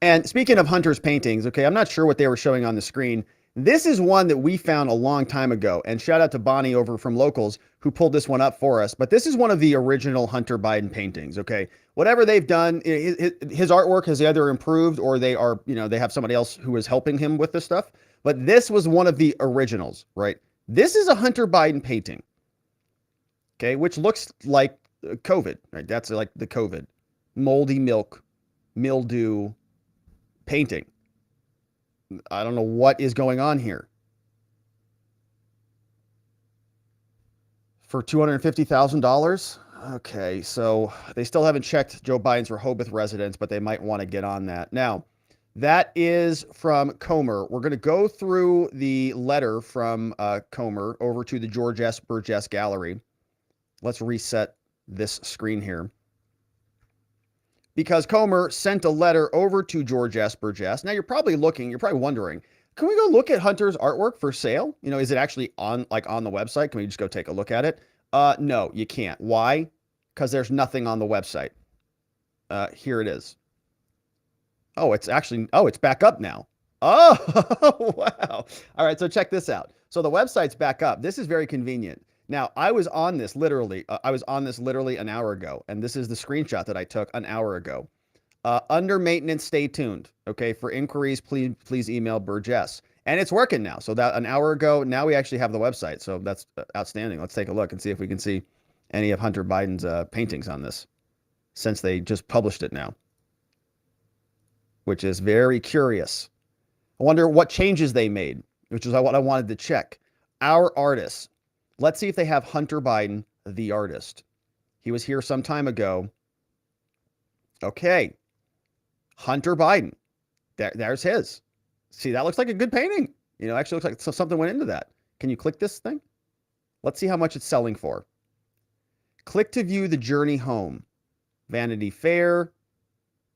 And speaking of Hunter's paintings, okay, I'm not sure what they were showing on the screen. This is one that we found a long time ago, and shout out to Bonnie over from Locals who pulled this one up for us. But this is one of the original Hunter Biden paintings, okay? Whatever they've done, his artwork has either improved or they are, they have somebody else who is helping him with this stuff. But this was one of the originals, right? This is a Hunter Biden painting, okay, which looks like COVID, right? That's like the COVID, moldy mildew painting. I don't know what is going on here. For $250,000? Okay, so they still haven't checked Joe Biden's Rehoboth residence, but they might want to get on that. Now, that is from Comer. We're going to go through the letter from Comer over to the George S. Burgess Gallery. Let's reset this screen here. Because Comer sent a letter over to George S. Burgess. Now you're probably wondering, can we go look at Hunter's artwork for sale? Is it actually on the website? Can we just go take a look at it? No, you can't. Why? Because there's nothing on the website. Here it is. Oh, it's back up now. Oh, wow. All right, so check this out. So the website's back up. This is very convenient. Now, I was on this literally an hour ago, and this is the screenshot that I took an hour ago. Under maintenance, stay tuned. Okay, for inquiries, please email Burgess. And it's working now. So that an hour ago, now we actually have the website. So that's outstanding. Let's take a look and see if we can see any of Hunter Biden's paintings on this, since they just published it now, which is very curious. I wonder what changes they made, which is what I wanted to check. Our artists. Let's see if they have Hunter Biden, the artist. He was here some time ago. Okay. Hunter Biden. There's his. See, that looks like a good painting. Actually looks like something went into that. Can you click this thing? Let's see how much it's selling for. Click to view the journey home. Vanity Fair.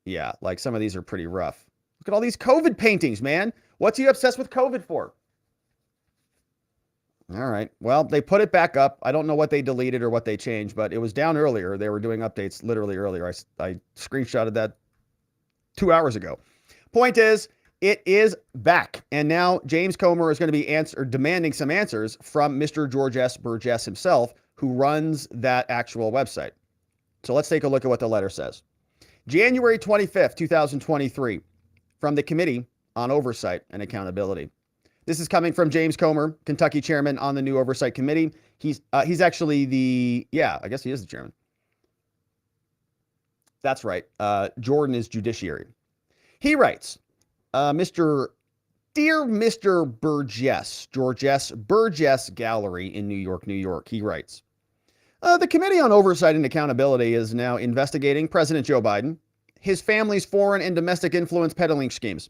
Yeah, like some of these are pretty rough. Look at all these COVID paintings, man. What's he obsessed with COVID for? All right. Well, they put it back up. I don't know what they deleted or what they changed, but it was down earlier. They were doing updates literally earlier. I screenshotted that 2 hours ago. Point is, it is back. And now James Comer is going to be demanding some answers from Mr. George S. Burgess himself, who runs that actual website. So let's take a look at what the letter says. January 25th, 2023, from the Committee on Oversight and Accountability. This is coming from James Comer, Kentucky chairman on the new Oversight Committee. He's actually I guess he is the chairman. That's right. Jordan is Judiciary. He writes, Dear Mr. Burgess, George S. Burgess Gallery in New York, New York. He writes, the Committee on Oversight and Accountability is now investigating President Joe Biden, his family's foreign and domestic influence peddling schemes.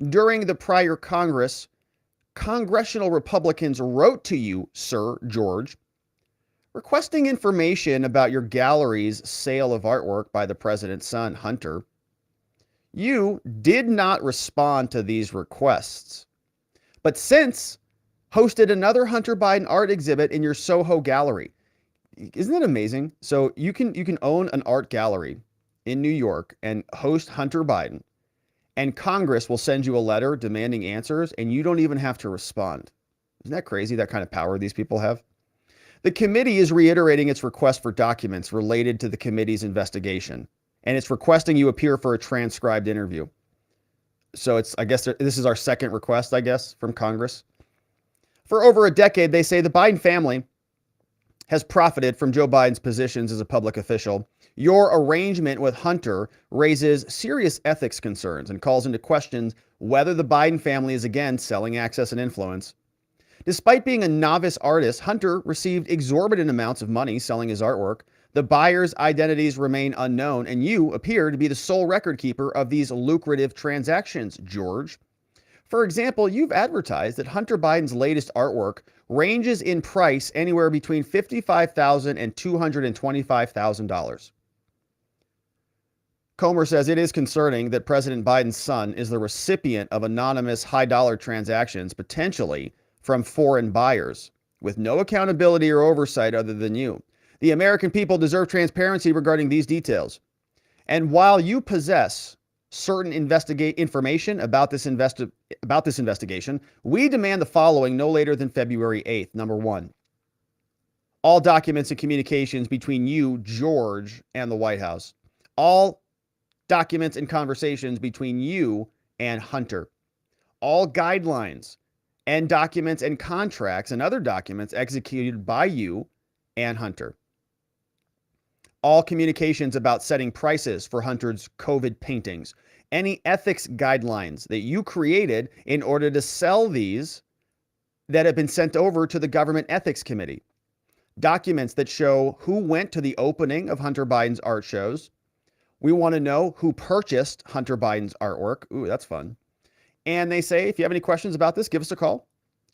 During the prior Congress, Congressional Republicans wrote to you, Sir George, requesting information about your gallery's sale of artwork by the president's son, Hunter. You did not respond to these requests, but since hosted another Hunter Biden art exhibit in your Soho gallery. Isn't that amazing? So you can own an art gallery in New York and host Hunter Biden, and Congress will send you a letter demanding answers, and you don't even have to respond. Isn't that crazy, that kind of power these people have? The committee is reiterating its request for documents related to the committee's investigation, and it's requesting you appear for a transcribed interview. So I guess this is our second request, I guess, from Congress. For over a decade, they say the Biden family has profited from Joe Biden's positions as a public official. Your arrangement with Hunter raises serious ethics concerns and calls into question whether the Biden family is again selling access and influence. Despite being a novice artist, Hunter received exorbitant amounts of money selling his artwork. The buyers' identities remain unknown, and you appear to be the sole record keeper of these lucrative transactions, George. For example, you've advertised that Hunter Biden's latest artwork ranges in price anywhere between $55,000 and $225,000. Comer says it is concerning that President Biden's son is the recipient of anonymous high-dollar transactions, potentially from foreign buyers, with no accountability or oversight other than you. The American people deserve transparency regarding these details. And while you possess certain information about this investigation, we demand the following no later than February 8th. Number one, all documents and communications between you, George, and the White House. All documents and conversations between you and Hunter. All guidelines and documents and contracts and other documents executed by you and Hunter. All communications about setting prices for Hunter's COVID paintings. Any ethics guidelines that you created in order to sell these that have been sent over to the Government Ethics Committee. Documents that show who went to the opening of Hunter Biden's art shows. We want to know who purchased Hunter Biden's artwork. Ooh, that's fun. And they say, if you have any questions about this, give us a call.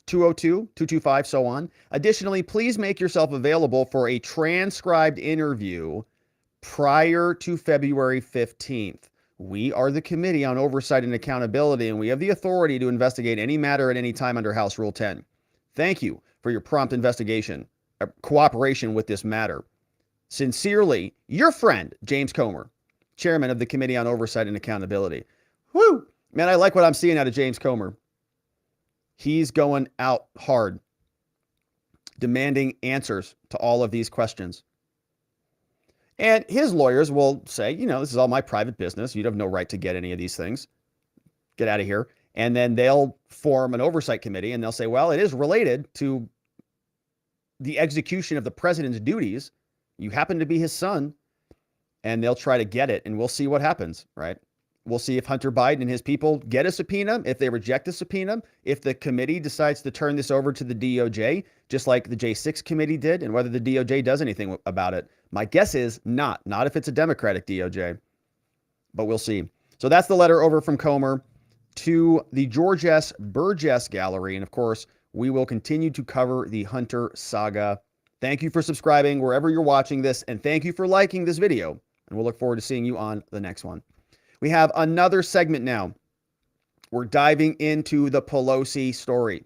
202-225, so on. Additionally, please make yourself available for a transcribed interview prior to February 15th. We are the Committee on Oversight and Accountability, and we have the authority to investigate any matter at any time under House Rule 10. Thank you for your prompt investigation, cooperation with this matter. Sincerely, your friend, James Comer, Chairman of the Committee on Oversight and Accountability. Woo! Man, I like what I'm seeing out of James Comer. He's going out hard, demanding answers to all of these questions. And his lawyers will say, you know, this is all my private business. You have no right to get any of these things. Get out of here. And then they'll form an oversight committee and they'll say, well, it is related to the execution of the president's duties. You happen to be his son. And they'll try to get it, and we'll see what happens, right? We'll see if Hunter Biden and his people get a subpoena, if they reject the subpoena, if the committee decides to turn this over to the DOJ, just like the J6 committee did, and whether the DOJ does anything about it. My guess is not if it's a Democratic DOJ, but we'll see. So that's the letter over from Comer to the George S. Burgess Gallery. And of course, we will continue to cover the Hunter saga. Thank you for subscribing wherever you're watching this, and thank you for liking this video. And we'll look forward to seeing you on the next one. We have another segment now. We're diving into the Pelosi story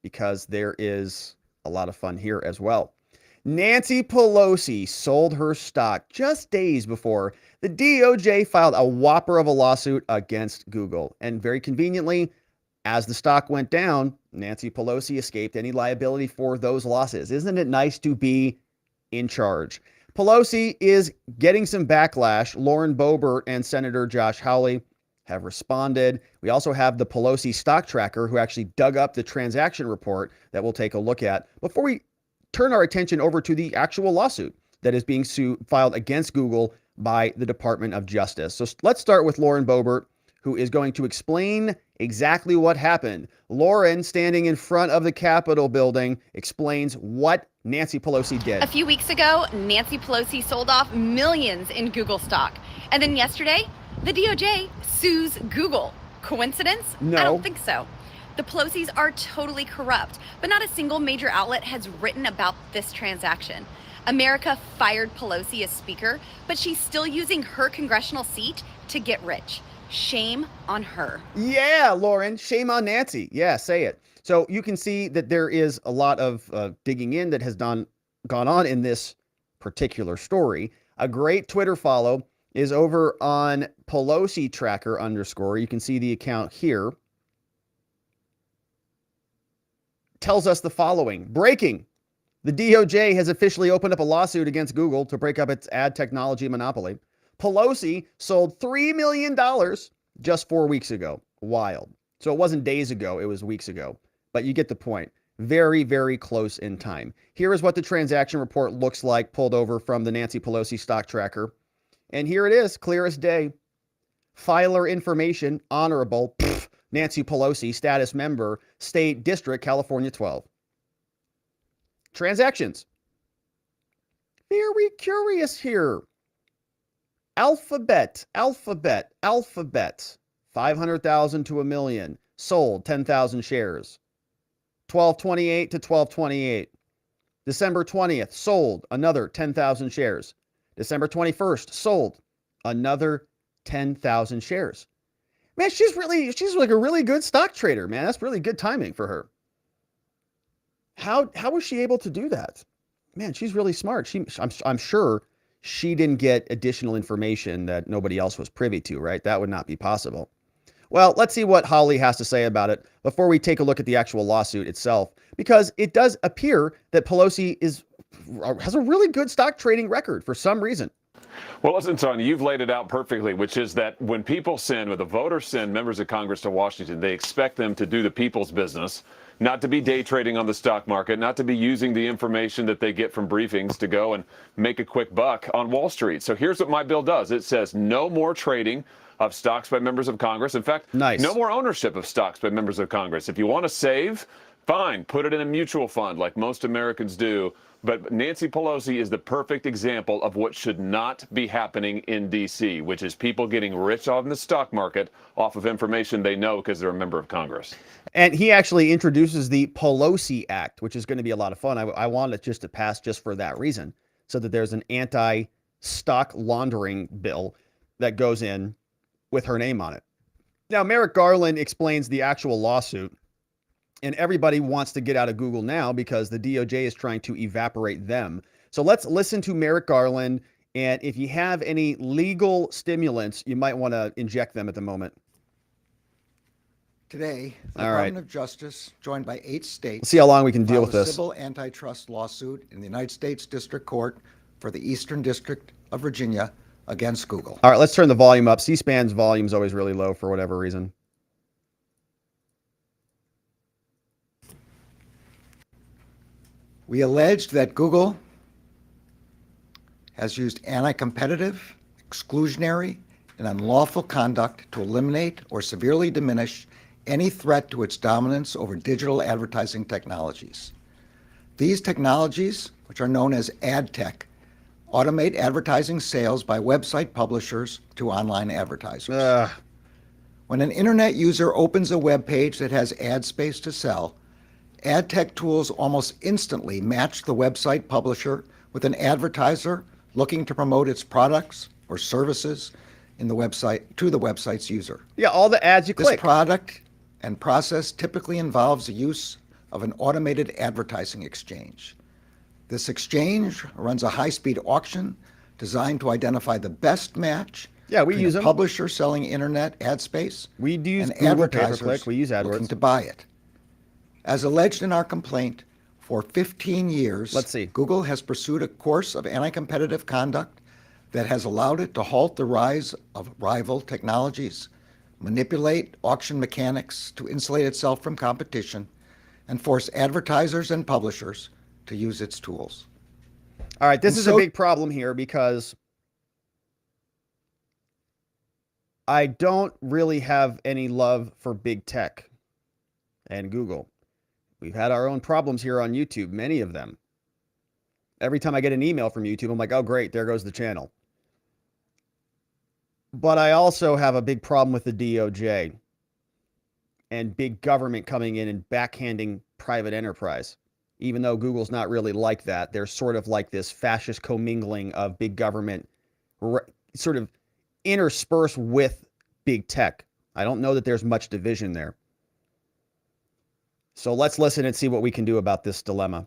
because there is a lot of fun here as well. Nancy Pelosi sold her stock just days before the DOJ filed a whopper of a lawsuit against Google. And very conveniently, as the stock went down, Nancy Pelosi escaped any liability for those losses. Isn't it nice to be in charge? Pelosi is getting some backlash. Lauren Boebert and Senator Josh Hawley have responded. We also have the Pelosi stock tracker who actually dug up the transaction report that we'll take a look at before we turn our attention over to the actual lawsuit that is being filed against Google by the Department of Justice. So let's start with Lauren Boebert, who is going to explain exactly what happened. Lauren, standing in front of the Capitol building, explains what Nancy Pelosi did. A few weeks ago, Nancy Pelosi sold off millions in Google stock. And then yesterday, the DOJ sues Google. Coincidence? No. I don't think so. The Pelosi's are totally corrupt, but not a single major outlet has written about this transaction. America fired Pelosi as Speaker, but she's still using her congressional seat to get rich. Shame on her. Yeah, Lauren, shame on Nancy. Yeah, say it. So you can see that there is a lot of digging in that has gone on in this particular story. A great Twitter follow is over on Pelosi Tracker _. You can see the account here. Tells us the following. Breaking. The DOJ has officially opened up a lawsuit against Google to break up its ad technology monopoly. Pelosi sold $3 million just 4 weeks ago. Wild. So it wasn't days ago, it was weeks ago. But you get the point. Very, very close in time. Here is what the transaction report looks like, pulled over from the Nancy Pelosi stock tracker. And here it is, clear as day. Filer information, honorable, Nancy Pelosi, status member, State District, California 12. Transactions. Very curious here. Alphabet, 500,000 to $1 million. sold 10,000 shares. 12/28 to 12/28. December 20th, sold another 10,000 shares. December 21st, sold another 10,000 shares. Man, she's like a really good stock trader, man. That's really good timing for her. How was she able to do that? Man, she's really smart. I'm sure she didn't get additional information that nobody else was privy to, right? That would not be possible. Well, let's see what Hawley has to say about it before we take a look at the actual lawsuit itself, because it does appear that Pelosi has a really good stock trading record for some reason. Well, listen, Tony, you've laid it out perfectly, which is that when people send, when the voters send members of Congress to Washington, they expect them to do the people's business, not to be day trading on the stock market, not to be using the information that they get from briefings to go and make a quick buck on Wall Street. So here's what my bill does. It says no more trading of stocks by members of Congress. In fact, no more ownership of stocks by members of Congress. If you want to save, fine, put it in a mutual fund like most Americans do. But Nancy Pelosi is the perfect example of what should not be happening in D.C., which is people getting rich on the stock market off of information they know because they're a member of Congress. And he actually introduces the Pelosi Act, which is going to be a lot of fun. I want it just to pass just for that reason, so that there's an anti-stock laundering bill that goes in with her name on it. Now, Merrick Garland explains the actual lawsuit, and everybody wants to get out of Google now because the DOJ is trying to evaporate them. So let's listen to Merrick Garland, and if you have any legal stimulants, you might want to inject them at the moment. Today, the Department of Justice, joined by 8 states, let's see how long we can deal with this. A civil antitrust lawsuit in the United States District Court for the Eastern District of Virginia against Google. All right, let's turn the volume up. C-SPAN's volume is always really low for whatever reason. We alleged that Google has used anti-competitive, exclusionary, and unlawful conduct to eliminate or severely diminish any threat to its dominance over digital advertising technologies. These technologies, which are known as ad tech, automate advertising sales by website publishers to online advertisers. When an internet user opens a web page that has ad space to sell, ad tech tools almost instantly match the website publisher with an advertiser looking to promote its products or services in the website to the website's user. Yeah, all the ads you click. This product and process typically involves the use of an automated advertising exchange. This exchange runs a high-speed auction designed to identify the best match. Yeah, we use them. Publisher selling internet ad space. We use and Google advertisers pay-per-click. We use AdWords. looking to buy it. As alleged in our complaint, for 15 years, Google has pursued a course of anti-competitive conduct that has allowed it to halt the rise of rival technologies, manipulate auction mechanics to insulate itself from competition, and force advertisers and publishers to use its tools. All right, this is a big problem here because I don't really have any love for big tech and Google. We've had our own problems here on YouTube, many of them. Every time I get an email from YouTube, I'm like, oh, great, there goes the channel. But I also have a big problem with the DOJ and big government coming in and backhanding private enterprise. Even though Google's not really like that, they're sort of like this fascist commingling of big government sort of interspersed with big tech. I don't know that there's much division there. So let's listen and see what we can do about this dilemma.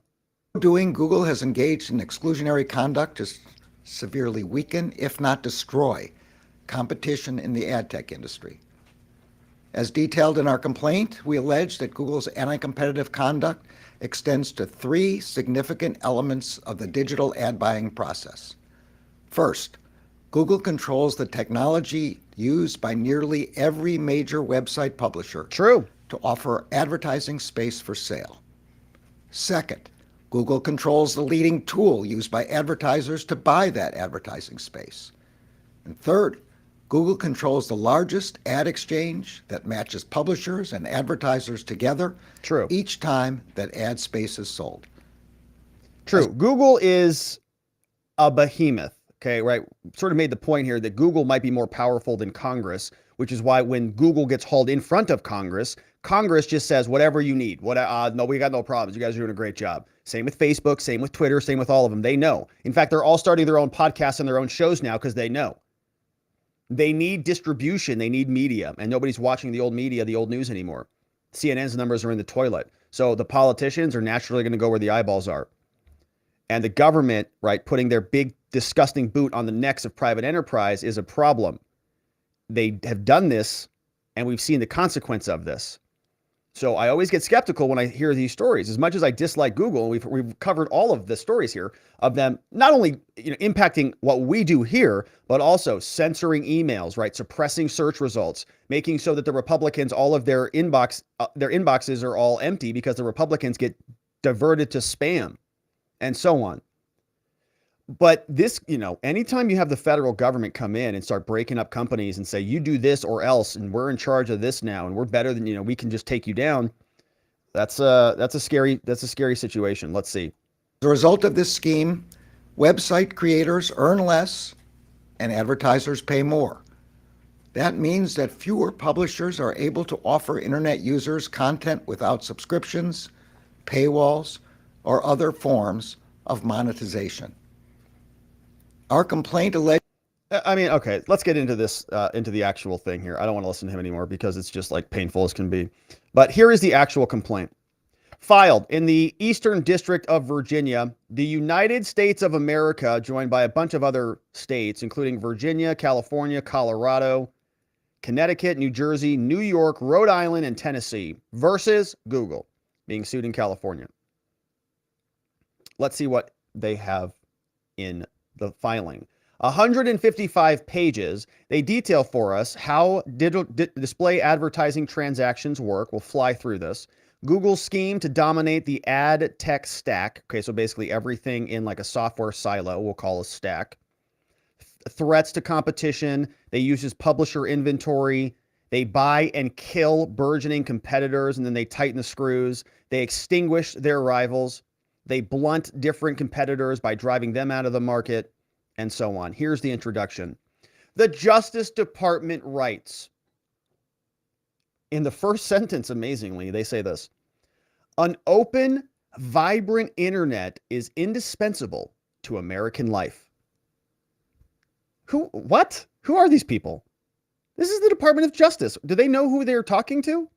Google has engaged in exclusionary conduct to severely weaken, if not destroy, competition in the ad tech industry. As detailed in our complaint, we allege that Google's anti-competitive conduct extends to 3 significant elements of the digital ad buying process. First, Google controls the technology used by nearly every major website publisher to offer advertising space for sale. Second, Google controls the leading tool used by advertisers to buy that advertising space. And third, Google controls the largest ad exchange that matches publishers and advertisers together each time that ad space is sold. Google is a behemoth, okay, right? Sort of made the point here that Google might be more powerful than Congress, which is why when Google gets hauled in front of Congress, Congress just says whatever you need. No, we got no problems. You guys are doing a great job. Same with Facebook, same with Twitter, same with all of them. They know. In fact, they're all starting their own podcasts and their own shows now because they know. They need distribution. They need media. And nobody's watching the old media, the old news anymore. CNN's numbers are in the toilet. So the politicians are naturally going to go where the eyeballs are. And the government, right, putting their big, disgusting boot on the necks of private enterprise is a problem. They have done this, and we've seen the consequence of this. So I always get skeptical when I hear these stories. As much as I dislike Google, and we've covered all of the stories here of them not only impacting what we do here, but also censoring emails, right, suppressing search results, making so that the Republicans, all of their inboxes are all empty because the Republicans get diverted to spam, and so on. But this, anytime you have the federal government come in and start breaking up companies and say, you do this or else, and we're in charge of this now, and we're better than, we can just take you down. That's a scary situation. Let's see. As a result of this scheme, website creators earn less and advertisers pay more. That means that fewer publishers are able to offer internet users content without subscriptions, paywalls, or other forms of monetization. Our complaint alleged. Okay, let's get into this, into the actual thing here. I don't want to listen to him anymore because it's just like painful as can be. But here is the actual complaint. Filed in the Eastern District of Virginia, the United States of America, joined by a bunch of other states, including Virginia, California, Colorado, Connecticut, New Jersey, New York, Rhode Island, and Tennessee, versus Google, being sued in California. Let's see what they have in the filing. 155 pages. They detail for us how display advertising transactions work. We'll fly through this. Google's scheme to dominate the ad tech stack. Okay, so basically everything in like a software silo we'll call a stack. Threats to competition. They use publisher inventory. They buy and kill burgeoning competitors, and then they tighten the screws. They extinguish their rivals. They blunt different competitors by driving them out of the market, and so on. Here's the introduction. The Justice Department writes, in the first sentence, amazingly, they say this: an open, vibrant internet is indispensable to American life. What? Who are these people? This is the Department of Justice. Do they know who they're talking to?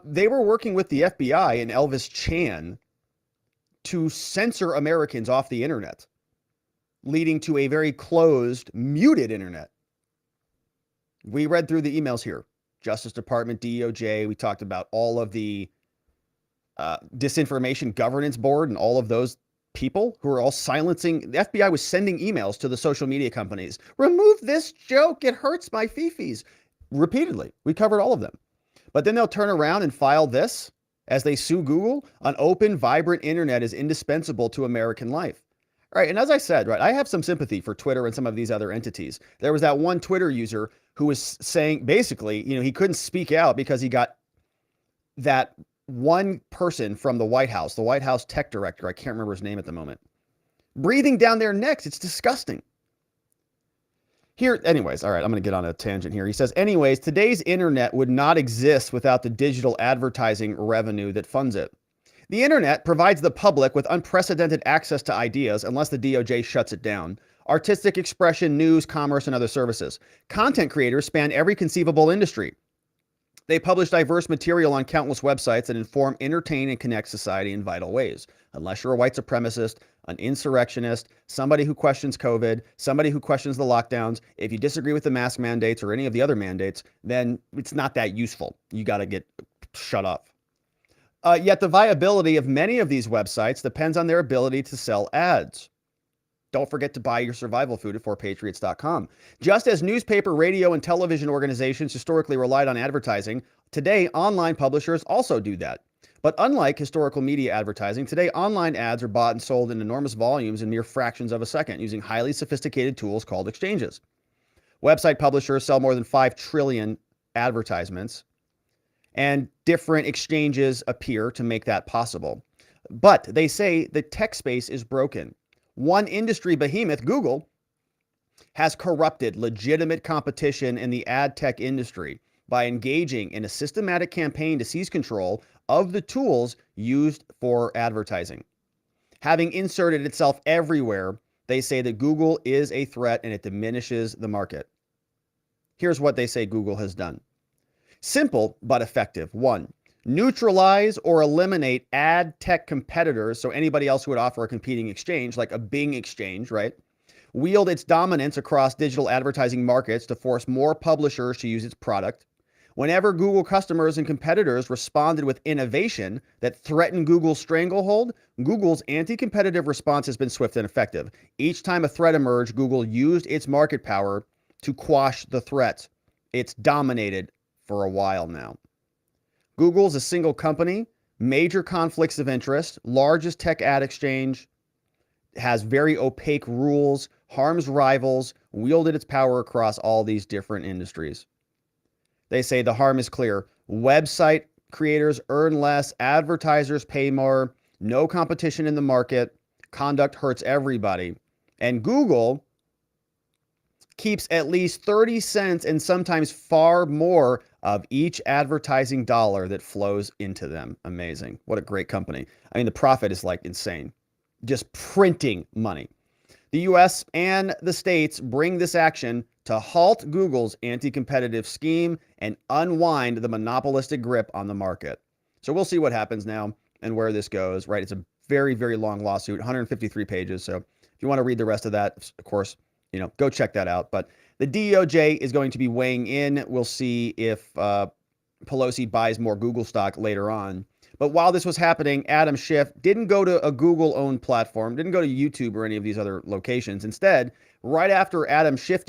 They were working with the FBI and Elvis Chan to censor Americans off the internet, leading to a very closed, muted internet. We read through the emails here. Justice Department, DOJ. We talked about all of the Disinformation Governance Board and all of those people who are all silencing. The FBI was sending emails to the social media companies. Remove this joke. It hurts my fifis. Repeatedly. We covered all of them. But then they'll turn around and file this as they sue Google. An open, vibrant internet is indispensable to American life. All right. And as I said, right, I have some sympathy for Twitter and some of these other entities. There was that one Twitter user who was saying basically, he couldn't speak out because he got that one person from the White House tech director, I can't remember his name at the moment, breathing down their necks. It's disgusting. Here, anyways, all right, I'm going to get on a tangent here. He says, anyways, today's internet would not exist without the digital advertising revenue that funds it. The internet provides the public with unprecedented access to ideas unless the DOJ shuts it down. Artistic expression, news, commerce, and other services. Content creators span every conceivable industry. They publish diverse material on countless websites that inform, entertain, and connect society in vital ways. Unless you're a white supremacist, an insurrectionist, somebody who questions COVID, somebody who questions the lockdowns, if you disagree with the mask mandates or any of the other mandates, then it's not that useful. You got to get shut up. Yet the viability of many of these websites depends on their ability to sell ads. Don't forget to buy your survival food at 4patriots.com. Just as newspaper, radio, and television organizations historically relied on advertising, today online publishers also do that. But unlike historical media advertising, today online ads are bought and sold in enormous volumes in mere fractions of a second using highly sophisticated tools called exchanges. Website publishers sell more than 5 trillion advertisements, and different exchanges appear to make that possible. But they say the tech space is broken. One industry behemoth, Google, has corrupted legitimate competition in the ad tech industry by engaging in a systematic campaign to seize control of the tools used for advertising. Having inserted itself everywhere, they say that Google is a threat and it diminishes the market. Here's what they say Google has done. Simple but effective. 1, neutralize or eliminate ad tech competitors, so anybody else who would offer a competing exchange, like a Bing exchange, right? Wield its dominance across digital advertising markets to force more publishers to use its product. Whenever Google customers and competitors responded with innovation that threatened Google's stranglehold, Google's anti-competitive response has been swift and effective. Each time a threat emerged, Google used its market power to quash the threat. It's dominated for a while now. Google's a single company, major conflicts of interest, largest tech ad exchange, has very opaque rules, harms rivals, wielded its power across all these different industries. They say the harm is clear. Website creators earn less, advertisers pay more, no competition in the market, conduct hurts everybody. And Google keeps at least 30 cents and sometimes far more of each advertising dollar that flows into them. Amazing. What a great company. I mean, the profit is like insane. Just printing money. The US and the states bring this action to halt Google's anti-competitive scheme and unwind the monopolistic grip on the market. So we'll see what happens now and where this goes, right? It's a very, very long lawsuit, 153 pages. So if you want to read the rest of that, of course, go check that out. But the DOJ is going to be weighing in. We'll see if Pelosi buys more Google stock later on. But while this was happening, Adam Schiff didn't go to a Google-owned platform, didn't go to YouTube or any of these other locations. Instead, right after Adam Schiff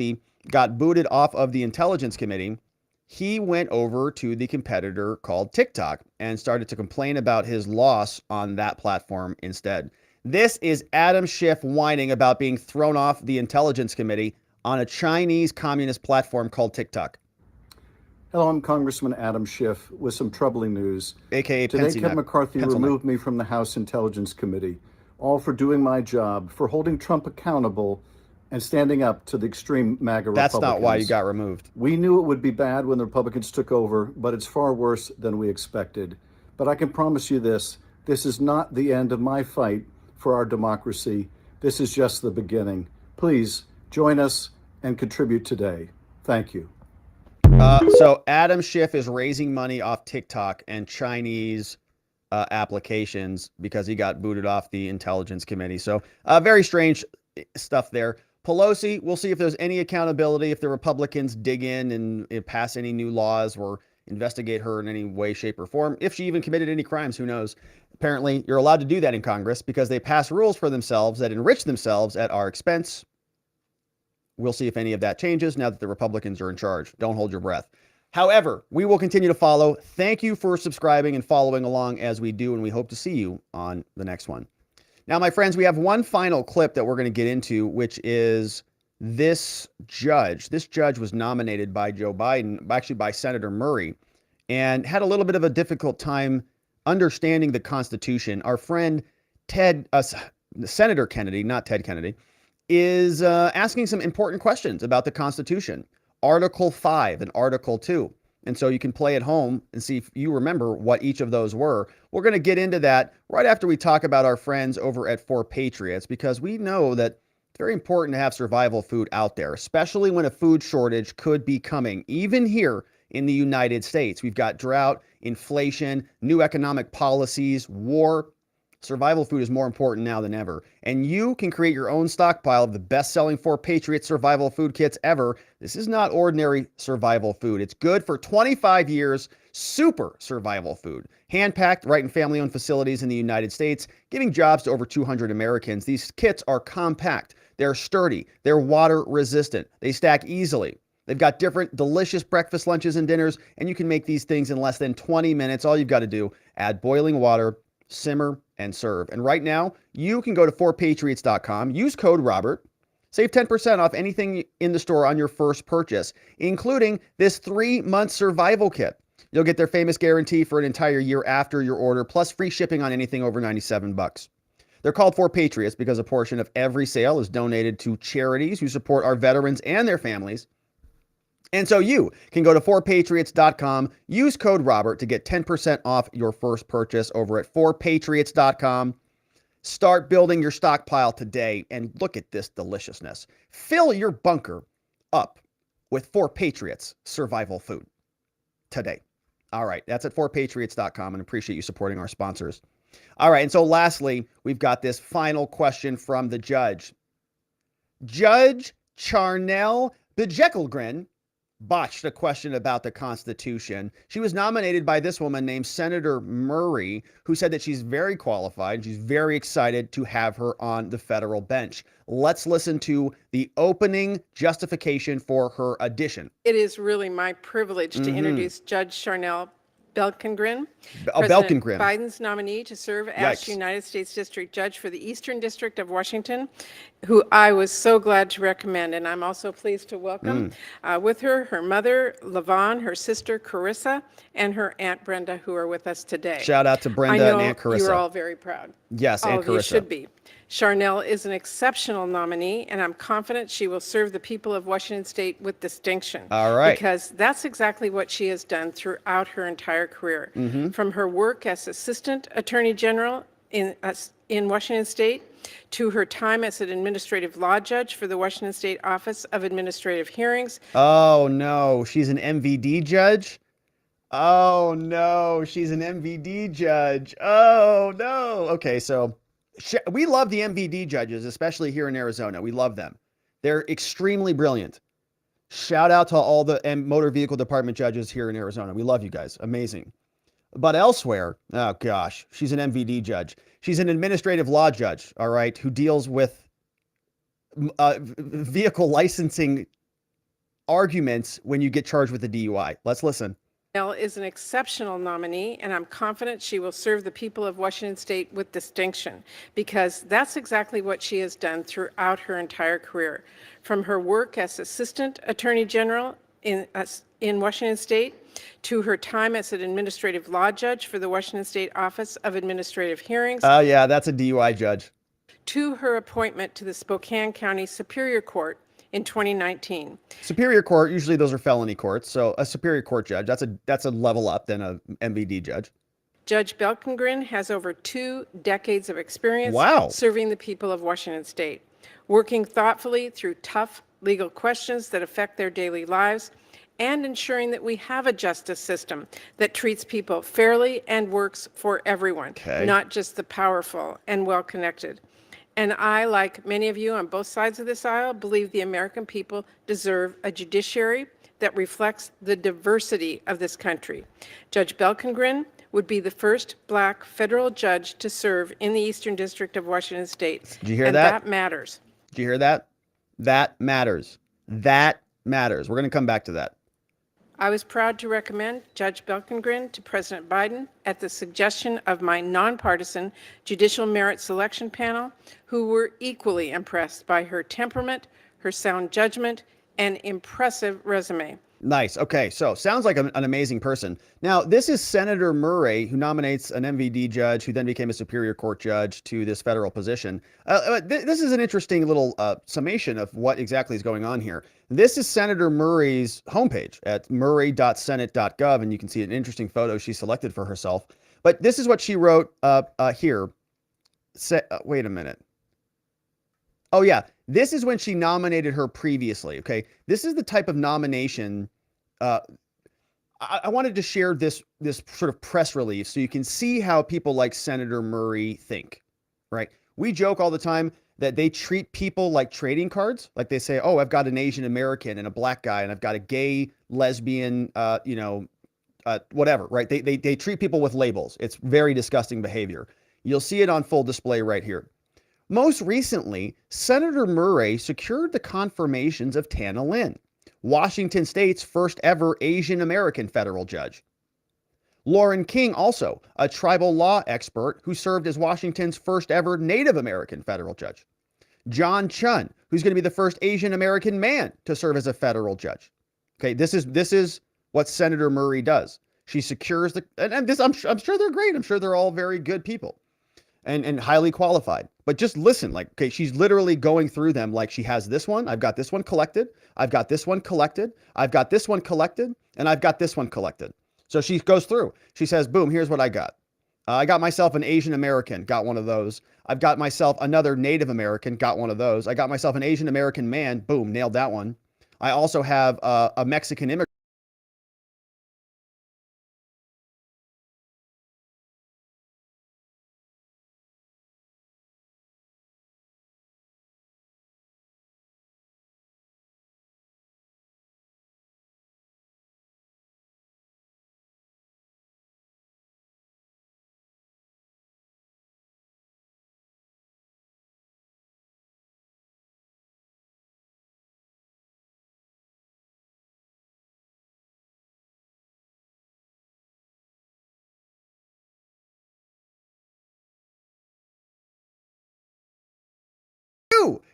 got booted off of the Intelligence Committee, he went over to the competitor called TikTok and started to complain about his loss on that platform instead. This is Adam Schiff whining about being thrown off the Intelligence Committee on a Chinese communist platform called TikTok. Hello, I'm Congressman Adam Schiff with some troubling news. AKA Today, Kevin McCarthy removed me from the House Intelligence Committee, all for doing my job, for holding Trump accountable and standing up to the extreme MAGA Republicans. That's not why you got removed. We knew it would be bad when the Republicans took over, but it's far worse than we expected. But I can promise you this is not the end of my fight for our democracy. This is just the beginning. Please join us and contribute today. Thank you. So Adam Schiff is raising money off TikTok and Chinese applications because he got booted off the Intelligence Committee. So very strange stuff there. Pelosi, we'll see if there's any accountability, if the Republicans dig in and pass any new laws or investigate her in any way, shape, or form. If she even committed any crimes, who knows? Apparently, you're allowed to do that in Congress because they pass rules for themselves that enrich themselves at our expense. We'll see if any of that changes now that the Republicans are in charge. Don't hold your breath. However, we will continue to follow. Thank you for subscribing and following along as we do, and we hope to see you on the next one. Now, my friends, we have one final clip that we're going to get into, which is this judge. This judge was nominated by Joe Biden, actually by Senator Murray, and had a little bit of a difficult time understanding the Constitution. Our friend Senator Kennedy, not Ted Kennedy, is asking some important questions about the Constitution, Article 5 and Article 2. And so you can play at home and see if you remember what each of those were. We're going to get into that right after we talk about our friends over at 4Patriots, because we know that it's very important to have survival food out there, especially when a food shortage could be coming, even here in the United States. We've got drought, inflation, new economic policies, war. Survival food is more important now than ever. And you can create your own stockpile of the best-selling 4Patriots survival food kits ever. This is not ordinary survival food. It's good for 25 years, super survival food. Hand-packed right in family-owned facilities in the United States, giving jobs to over 200 Americans. These kits are compact. They're sturdy. They're water-resistant. They stack easily. They've got different delicious breakfast, lunches, and dinners, and you can make these things in less than 20 minutes. All you've got to do, add boiling water, simmer, and serve. And right now, you can go to 4patriots.com, use code Robert, save 10% off anything in the store on your first purchase, including this 3-month survival kit. You'll get their famous guarantee for an entire year after your order, plus free shipping on anything over $97. They're called 4Patriots because a portion of every sale is donated to charities who support our veterans and their families. And so you can go to 4patriots.com, use code Robert to get 10% off your first purchase over at 4patriots.com. Start building your stockpile today, and look at this deliciousness. Fill your bunker up with 4Patriots survival food today. All right, that's at 4patriots.com, and appreciate you supporting our sponsors. All right, and so lastly, we've got this final question from the judge. Judge Charnelle Bjelkengren botched a question about the Constitution. She was nominated by this woman named Senator Murray, who said that she's very qualified and she's very excited to have her on the federal bench. Let's listen to the opening justification for her addition. It is really my privilege to introduce Judge Charnelle Bjelkengren, Bjelkengren, Biden's nominee to serve as Yikes. United States District Judge for the Eastern District of Washington, who I was so glad to recommend. And I'm also pleased to welcome with her, her mother, Lavon, her sister, Carissa, and her Aunt Brenda, who are with us today. Shout out to Brenda and Aunt Carissa. You're all very proud. Yes, all Aunt of you Carissa. should be. Charnelle is an exceptional nominee, and I'm confident she will serve the people of Washington State with distinction. All right. Because that's exactly what she has done throughout her entire career. From her work as Assistant Attorney General in Washington State, to her time as an administrative law judge for the Washington State Office of Administrative Hearings. Oh, no, she's an MVD judge? Oh, no, she's an MVD judge. Oh, no. Okay, so we love the MVD judges, especially here in Arizona. We love them. They're extremely brilliant. Shout out to all the motor vehicle department judges here in Arizona. We love you guys. Amazing. But elsewhere, oh gosh, she's an MVD judge. She's an administrative law judge, all right, who deals with vehicle licensing arguments when you get charged with a DUI. Let's listen. Charnelle is an exceptional nominee, and I'm confident she will serve the people of Washington State with distinction, because that's exactly what she has done throughout her entire career. From her work as Assistant Attorney General in Washington State, to her time as an administrative law judge for the Washington State Office of Administrative Hearings. Oh, yeah, that's a DUI judge. To her appointment to the Spokane County Superior Court in 2019. Superior Court, usually those are felony courts. So a Superior Court judge, that's a level up than a MVD judge. Judge Bjelkengren has over 2 decades of experience serving the people of Washington State, working thoughtfully through tough legal questions that affect their daily lives, and ensuring that we have a justice system that treats people fairly and works for everyone, not just the powerful and well-connected. And I, like many of you on both sides of this aisle, believe the American people deserve a judiciary that reflects the diversity of this country. Judge Bjelkengren would be the first Black federal judge to serve in the Eastern District of Washington State. Did you hear and that? That matters. Did you hear that? That matters. That matters. We're going to come back to that. I was proud to recommend Judge Bjelkengren to President Biden at the suggestion of my nonpartisan Judicial Merit Selection Panel, who were equally impressed by her temperament, her sound judgment, and impressive resume. Nice. Okay, so sounds like an amazing person. Now, this is Senator Murray, who nominates an MVD judge who then became a Superior Court judge to this federal position. This is an interesting little summation of what exactly is going on here. This is Senator Murray's homepage at murray.senate.gov, and you can see an interesting photo she selected for herself. But this is what she wrote here. Wait a minute. Oh, yeah. This is when she nominated her previously. Okay. This is the type of nomination. I wanted to share this sort of press release so you can see how people like Senator Murray think, right? We joke all the time that they treat people like trading cards. Like they say, oh, I've got an Asian American and a Black guy, and I've got a gay, lesbian, whatever, right? They treat people with labels. It's very disgusting behavior. You'll see it on full display right here. Most recently, Senator Murray secured the confirmations of Tana Lynn, Washington State's first ever Asian American federal judge. Lauren King, also a tribal law expert who served as Washington's first ever Native American federal judge. John Chun, who's going to be the first Asian American man to serve as a federal judge. Okay, this is what Senator Murray does. She secures I'm sure they're great. I'm sure they're all very good people. and highly qualified. But just listen, like, okay, she's literally going through them like she has this one. I've got this one collected. I've got this one collected. I've got this one collected. And I've got this one collected. So she goes through. She says, boom, here's what I got. I got myself an Asian American, got one of those. I've got myself another Native American, got one of those. I got myself an Asian American man, boom, nailed that one. I also have a Mexican immigrant.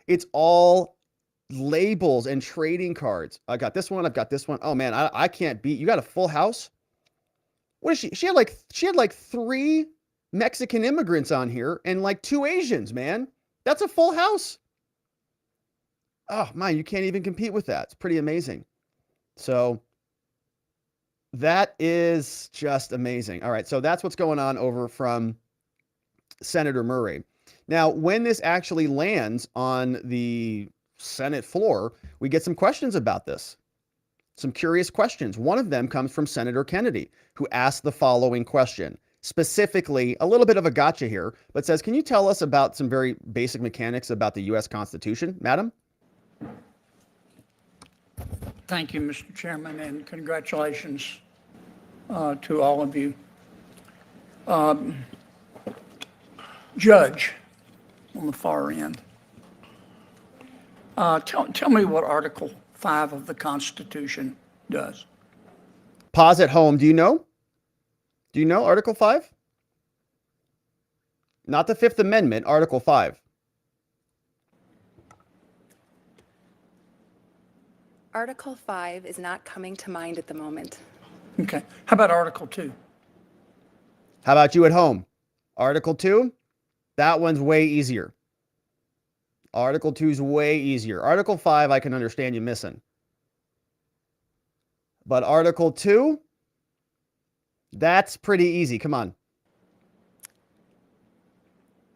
It's all labels and trading cards. I got this one. I've got this one. Oh man, I can't beat. You got a full house? What is she? She had like 3 Mexican immigrants on here and like 2 Asians, man. That's a full house. Oh man, you can't even compete with that. It's pretty amazing. So that is just amazing. All right, so that's what's going on over from Senator Murray. Now, when this actually lands on the Senate floor, we get some questions about this. Some curious questions. One of them comes from Senator Kennedy, who asked the following question. Specifically, a little bit of a gotcha here, but says, can you tell us about some very basic mechanics about the U.S. Constitution, madam? Thank you, Mr. Chairman, and congratulations to all of you. Judge on the far end, tell me what Article 5 of the Constitution does. Pause at home. Do you know? Do you know Article 5? Not the Fifth Amendment, Article 5. Article 5 is not coming to mind at the moment. Okay. How about Article 2? How about you at home? Article 2? That one's way easier. Article 2 is way easier. Article 5, I can understand you missing. But Article 2, that's pretty easy. Come on.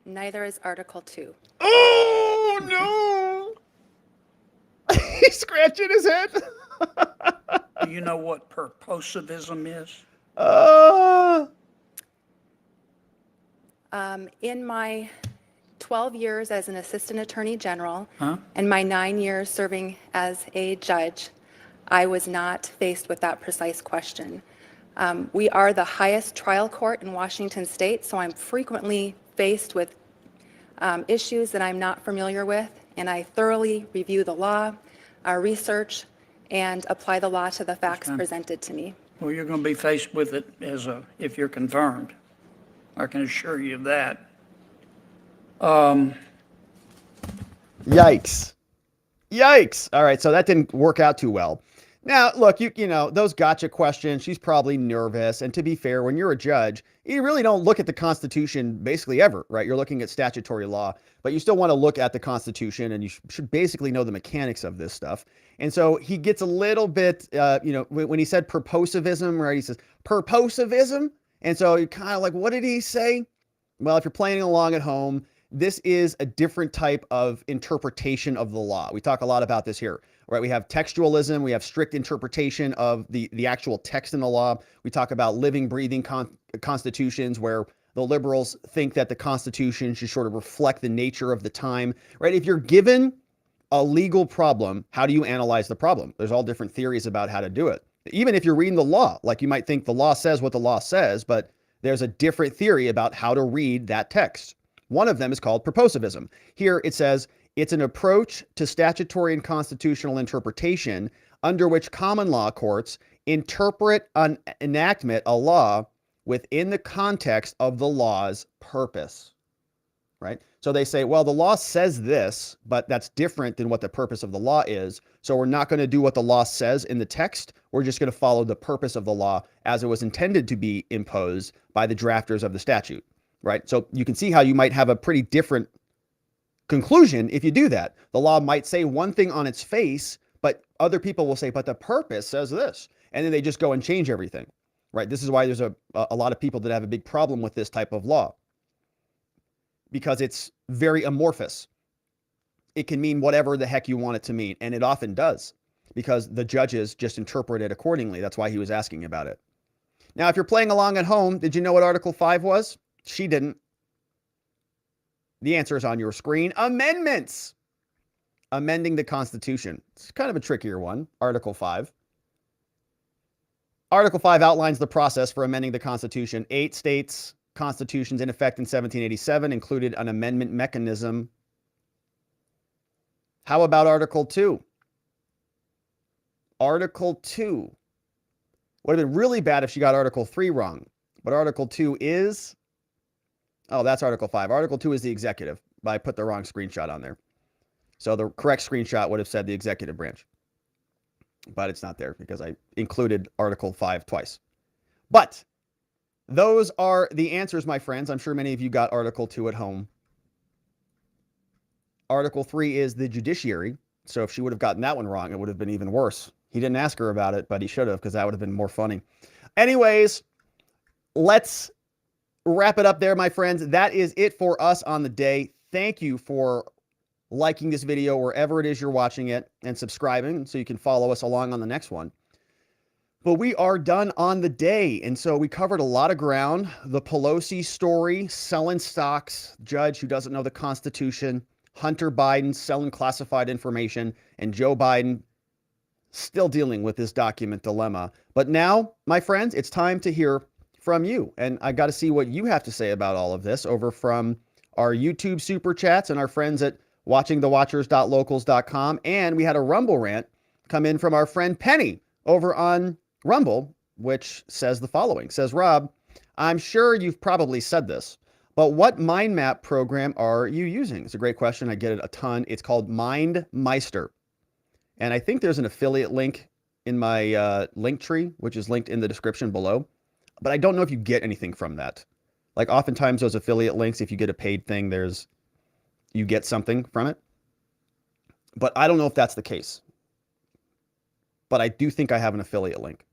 Neither is Article 2. Oh, no. He's scratching his head. Do you know what purposivism is? In my 12 years as an assistant attorney general and my 9 years serving as a judge, I was not faced with that precise question. We are the highest trial court in Washington state, so I'm frequently faced with issues that I'm not familiar with, and I thoroughly review the law, research, and apply the law to the facts presented to me. Well, you're going to be faced with it if you're confirmed. I can assure you of that. Yikes. Yikes. All right, so that didn't work out too well. Now, look, you know, those gotcha questions, she's probably nervous. And to be fair, when you're a judge, you really don't look at the Constitution basically ever, right? You're looking at statutory law, but you still want to look at the Constitution, and you should basically know the mechanics of this stuff. And so he gets a little bit, when he said purposivism, right? He says purposivism. And so you're kind of like, what did he say? Well, if you're playing along at home, this is a different type of interpretation of the law. We talk a lot about this here, right? We have textualism. We have strict interpretation of the actual text in the law. We talk about living, breathing constitutions where the liberals think that the Constitution should sort of reflect the nature of the time, right? If you're given a legal problem, how do you analyze the problem? There's all different theories about how to do it. Even if you're reading the law, like you might think the law says what the law says, but there's a different theory about how to read that text. One of them is called purposivism. Here it says, it's an approach to statutory and constitutional interpretation under which common law courts interpret an enactment, a law, within the context of the law's purpose, right? So they say, well, the law says this, but that's different than what the purpose of the law is. So we're not going to do what the law says in the text. We're just going to follow the purpose of the law as it was intended to be imposed by the drafters of the statute. right? So you can see how you might have a pretty different conclusion if you do that. The law might say one thing on its face, but other people will say, but the purpose says this. And then they just go and change everything, right? This is why there's a lot of people that have a big problem with this type of law, because it's very amorphous. It can mean whatever the heck you want it to mean. And it often does, because the judges just interpret it accordingly. That's why he was asking about it. Now, if you're playing along at home, did you know what Article 5 was? She didn't. The answer is on your screen. Amendments. Amending the Constitution. It's kind of a trickier one. Article 5. Article 5 outlines the process for amending the Constitution. 8 states' constitutions in effect in 1787 included an amendment mechanism. How about Article 2? Article 2. Would have been really bad if she got Article 3 wrong. But Article 2 is... Oh, that's Article 5. Article 2 is the executive. But I put the wrong screenshot on there. So the correct screenshot would have said the executive branch. But it's not there because I included Article 5 twice. But those are the answers, my friends. I'm sure many of you got Article 2 at home. Article 3 is the judiciary. So if she would have gotten that one wrong, it would have been even worse. He didn't ask her about it, but he should have, because that would have been more funny. Anyways, let's wrap it up there, my friends. That is it for us on the day. Thank you for liking this video wherever it is you're watching it and subscribing so you can follow us along on the next one. But we are done on the day. And so we covered a lot of ground. The Pelosi story, selling stocks, judge who doesn't know the Constitution, Hunter Biden selling classified information, and Joe Biden still dealing with this document dilemma. But now, my friends, it's time to hear from you. And I got to see what you have to say about all of this over from our YouTube super chats and our friends at watchingthewatchers.locals.com. And we had a Rumble rant come in from our friend Penny over on Rumble, which says the following. Says, Rob, I'm sure you've probably said this, but what mind map program are you using? It's a great question. I get it a ton. It's called MindMeister. And I think there's an affiliate link in my link tree, which is linked in the description below. But I don't know if you get anything from that. Like oftentimes those affiliate links, if you get a paid thing, you get something from it. But I don't know if that's the case. But I do think I have an affiliate link.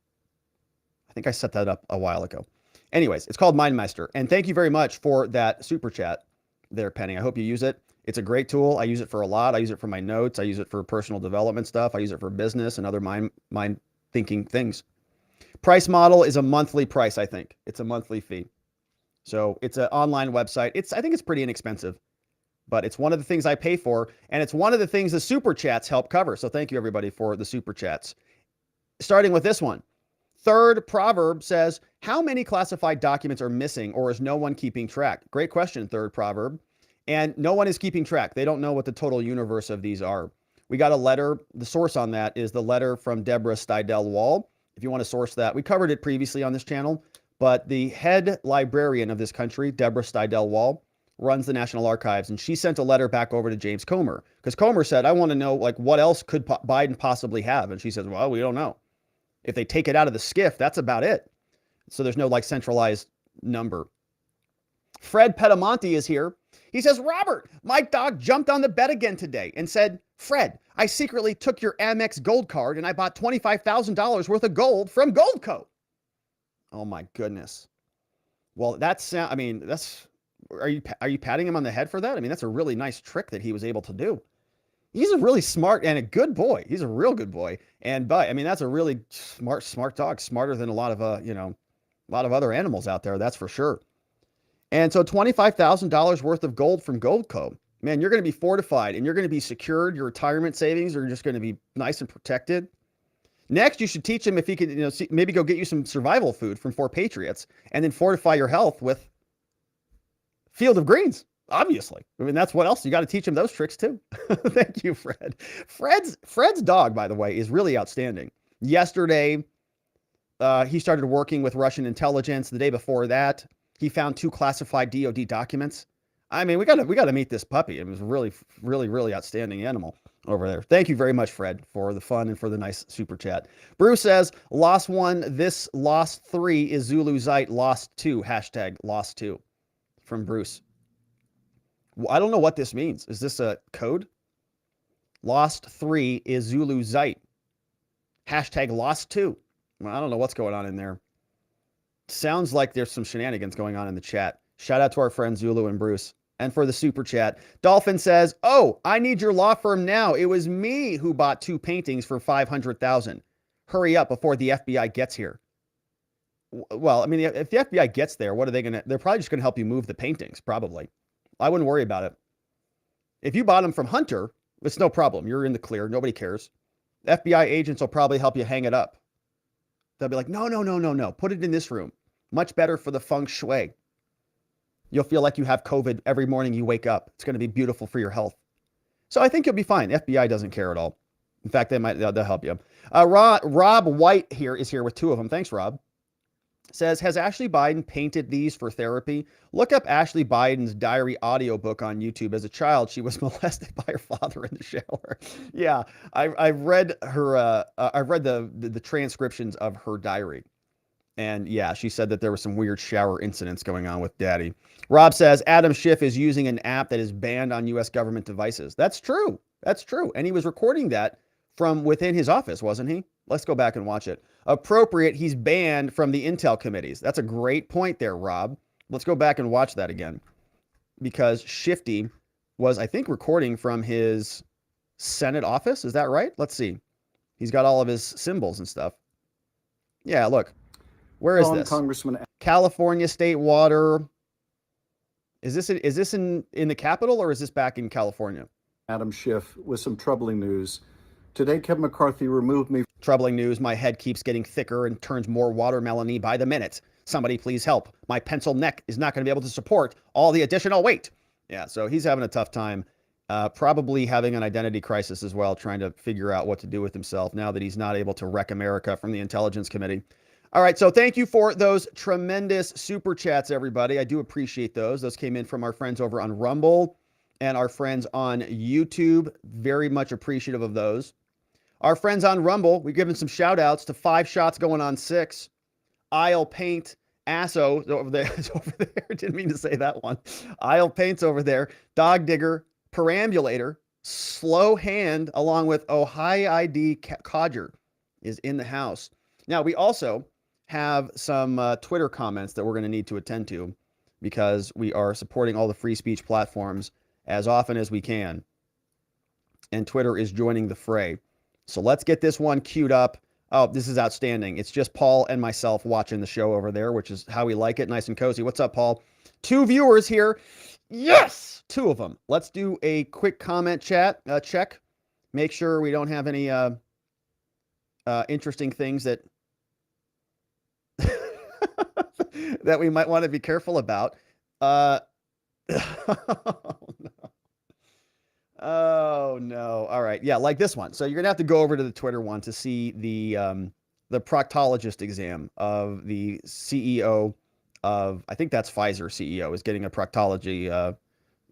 I think I set that up a while ago. Anyways, it's called MindMeister. And thank you very much for that super chat there, Penny. I hope you use it. It's a great tool. I use it for a lot. I use it for my notes. I use it for personal development stuff. I use it for business and other mind thinking things. Price model is a monthly price, I think. It's a monthly fee. So it's an online website. I think it's pretty inexpensive. But it's one of the things I pay for, and it's one of the things the super chats help cover. So thank you, everybody, for the super chats. Starting with this one. Third proverb says, how many classified documents are missing, or is no one keeping track? Great question, third proverb. And no one is keeping track. They don't know what the total universe of these are. We got a letter. The source on that is the letter from Deborah Steidel-Wall. If you want to source that, we covered it previously on this channel, but the head librarian of this country, Deborah Steidel-Wall, runs the National Archives, and she sent a letter back over to James Comer, because Comer said, I want to know, like, what else could Biden possibly have? And she says, well, we don't know. If they take it out of the Schiff, that's about it. So there's no, like, centralized number. Fred Petamonte is here. He says, Robert, my dog jumped on the bed again today and said, Fred, I secretly took your Amex gold card and I bought $25,000 worth of gold from Goldco. Oh my goodness. Well, I mean, are you patting him on the head for that? I mean, that's a really nice trick that he was able to do. He's a really smart and a good boy. He's a real good boy. But I mean, that's a really smart dog, smarter than a lot of other animals out there. That's for sure. And so $25,000 worth of gold from Goldco, man, you're going to be fortified and you're going to be secured. Your retirement savings are just going to be nice and protected. Next, you should teach him if he could, maybe go get you some survival food from 4 Patriots and then fortify your health with Field of Greens, obviously. I mean, that's what else. You got to teach him those tricks too. Thank you, Fred. Fred's dog, by the way, is really outstanding. Yesterday, he started working with Russian intelligence. The day before that, he found 2 classified DOD documents. I mean, we got to meet this puppy. It was really, really, really outstanding animal over there. Thank you very much, Fred, for the fun and for the nice super chat. Bruce says, lost 1, this lost 3 is Zulu Zeit, lost 2, hashtag lost 2. from Bruce. I don't know what this means. Is this a code? Lost 3 is Zulu Zeit. Hashtag lost 2. Well, I don't know what's going on in there. Sounds like there's some shenanigans going on in the chat. Shout out to our friends Zulu and Bruce. And for the super chat, Dolphin says, "Oh, I need your law firm now. It was me who bought 2 paintings for $500,000. Hurry up before the FBI gets here." Well, I mean, if the FBI gets there, what are they going to? They're probably just going to help you move the paintings, probably. I wouldn't worry about it. If you bought them from Hunter, it's no problem. You're in the clear. Nobody cares. FBI agents will probably help you hang it up. They'll be like, no. Put it in this room. Much better for the feng shui. You'll feel like you have COVID every morning you wake up. It's going to be beautiful for your health. So I think you'll be fine. FBI doesn't care at all. In fact, they'll help you. Rob White is here with 2 of them. Thanks, Rob. Says, has Ashley Biden painted these for therapy? Look up Ashley Biden's diary audiobook on YouTube. As a child, she was molested by her father in the shower. Yeah, I've read her. I've read the transcriptions of her diary. And yeah, she said that there were some weird shower incidents going on with daddy. Rob says, Adam Schiff is using an app that is banned on U.S. government devices. That's true. That's true. And he was recording that from within his office, wasn't he? Let's go back and watch it. Appropriate, he's banned from the intel committees. That's a great point there, Rob. Let's go back and watch that again. Because Shifty was, I think, recording from his Senate office. Is that right? Let's see. He's got all of his symbols and stuff. Yeah, look. Where is this? Congressman. California State Water. Is this in the Capitol or is this back in California? Adam Schiff with some troubling news. Today, Kevin McCarthy removed me. Troubling news. My head keeps getting thicker and turns more watermelon-y by the minute. Somebody please help. My pencil neck is not going to be able to support all the additional weight. Yeah, so he's having a tough time. Probably having an identity crisis as well, trying to figure out what to do with himself now that he's not able to wreck America from the Intelligence Committee. All right, so thank you for those tremendous super chats, everybody. I do appreciate those. Those came in from our friends over on Rumble and our friends on YouTube. Very much appreciative of those. Our friends on Rumble, we've given some shout outs to 5 Shots Going on 6. Isle Paint, Asso over there. Over there. Didn't mean to say that one. Isle Paint's over there. Dog Digger, Perambulator, Slow Hand, along with Ohio ID Codger is in the house. Now, we also have some Twitter comments that we're going to need to attend to because we are supporting all the free speech platforms as often as we can. And Twitter is joining the fray. So let's get this one queued up. Oh, this is outstanding. It's just Paul and myself watching the show over there, which is how we like it. Nice and cozy. What's up, Paul? 2 viewers here. Yes! 2 of them. Let's do a quick comment chat check. Make sure we don't have any interesting things that that we might want to be careful about. Oh, no. Oh, no. All right. Yeah, like this one. So you're going to have to go over to the Twitter one to see the proctologist exam of the CEO of, I think that's Pfizer CEO, is getting a proctology,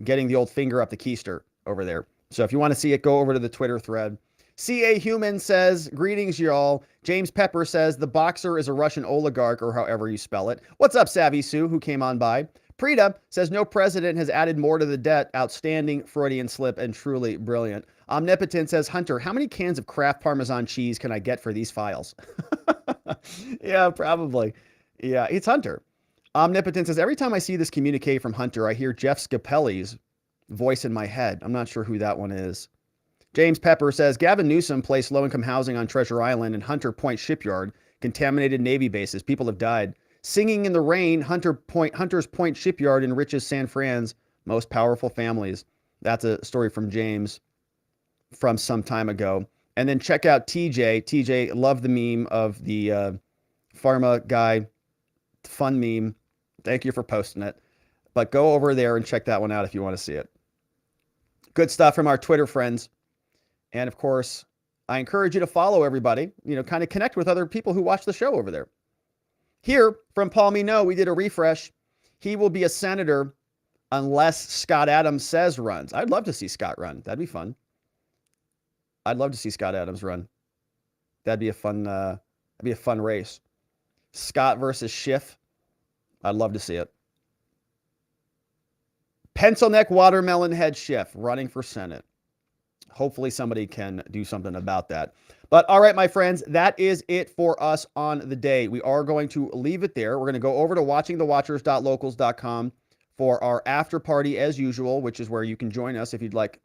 getting the old finger up the keister over there. So if you want to see it, go over to the Twitter thread. CA Human says, greetings, y'all. James Pepper says, the boxer is a Russian oligarch, or however you spell it. What's up, Savvy Sue, who came on by? Prita says, no president has added more to the debt. Outstanding, Freudian slip, and truly brilliant. Omnipotent says, Hunter, how many cans of Kraft Parmesan cheese can I get for these files? Yeah, probably. Yeah, it's Hunter. Omnipotent says, every time I see this communique from Hunter, I hear Jeff Scapelli's voice in my head. I'm not sure who that one is. James Pepper says, Gavin Newsom placed low-income housing on Treasure Island and Hunter Point Shipyard, contaminated Navy bases. People have died. Singing in the rain, Hunter's Point Shipyard enriches San Fran's most powerful families. That's a story from James from some time ago. And then check out TJ. TJ, love the meme of the pharma guy. Fun meme. Thank you for posting it. But go over there and check that one out if you want to see it. Good stuff from our Twitter friends. And of course, I encourage you to follow everybody, kind of connect with other people who watch the show over there. Here from Paul Minot, we did a refresh. He will be a senator unless Scott Adams says runs. I'd love to see Scott run. That'd be fun. I'd love to see Scott Adams run. That'd be a fun race. Scott versus Schiff. I'd love to see it. Pencil neck watermelon head Schiff running for Senate. Hopefully somebody can do something about that. But all right, my friends, that is it for us on the day. We are going to leave it there. We're going to go over to watchingthewatchers.locals.com for our after party as usual, which is where you can join us if you'd like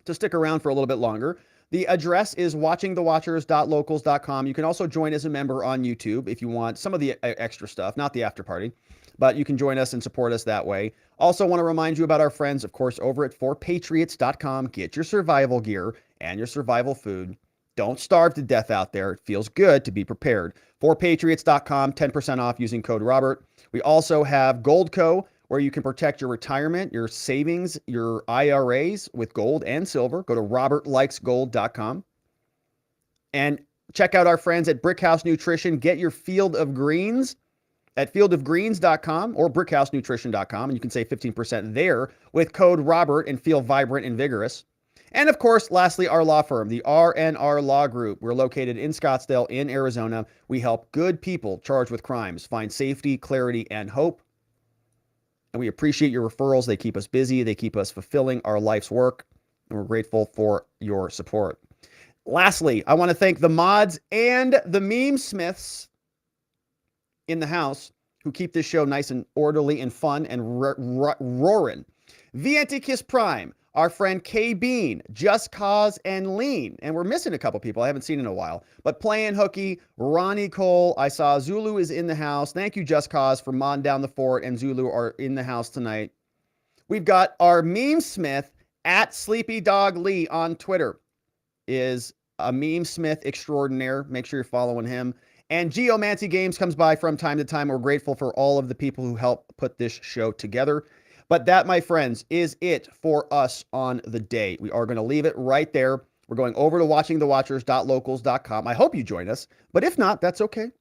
to stick around for a little bit longer. The address is watchingthewatchers.locals.com. You can also join as a member on YouTube if you want some of the extra stuff, not the after party, but you can join us and support us that way. Also want to remind you about our friends, of course, over at forpatriots.com. Get your survival gear and your survival food. Don't starve to death out there. It feels good to be prepared. Forpatriots.com, 10% off using code Robert. We also have Goldco, where you can protect your retirement, your savings, your IRAs with gold and silver. Go to robertlikesgold.com. And check out our friends at Brickhouse Nutrition. Get your Field of Greens at fieldofgreens.com or brickhousenutrition.com, and you can save 15% there with code Robert and feel vibrant and vigorous. And of course, lastly, our law firm, the R&R Law Group. We're located in Scottsdale in Arizona. We help good people charged with crimes find safety, clarity, and hope. And we appreciate your referrals. They keep us busy. They keep us fulfilling our life's work. And we're grateful for your support. Lastly, I want to thank the mods and the meme smiths in the house who keep this show nice and orderly and fun and roaring. Vientikis Prime, our friend K Bean, Just Cause, and Lean. And we're missing a couple people I haven't seen in a while. But Playing Hooky, Ronnie Cole, I saw Zulu is in the house. Thank you, Just Cause, for modding down the fort, and Zulu are in the house tonight. We've got our meme smith at Sleepy Dog Lee on Twitter. Is a meme smith extraordinaire. Make sure you're following him. And Geomancy Games comes by from time to time. We're grateful for all of the people who help put this show together. But that, my friends, is it for us on the day. We are going to leave it right there. We're going over to watchingthewatchers.locals.com. I hope you join us, but if not, that's okay.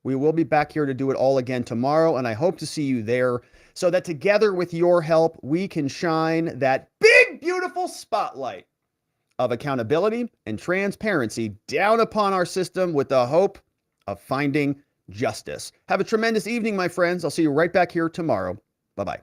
We will be back here to do it all again tomorrow, and I hope to see you there so that together with your help, we can shine that big, beautiful spotlight of accountability and transparency down upon our system with the hope of finding justice. Have a tremendous evening, my friends. I'll see you right back here tomorrow. Bye-bye.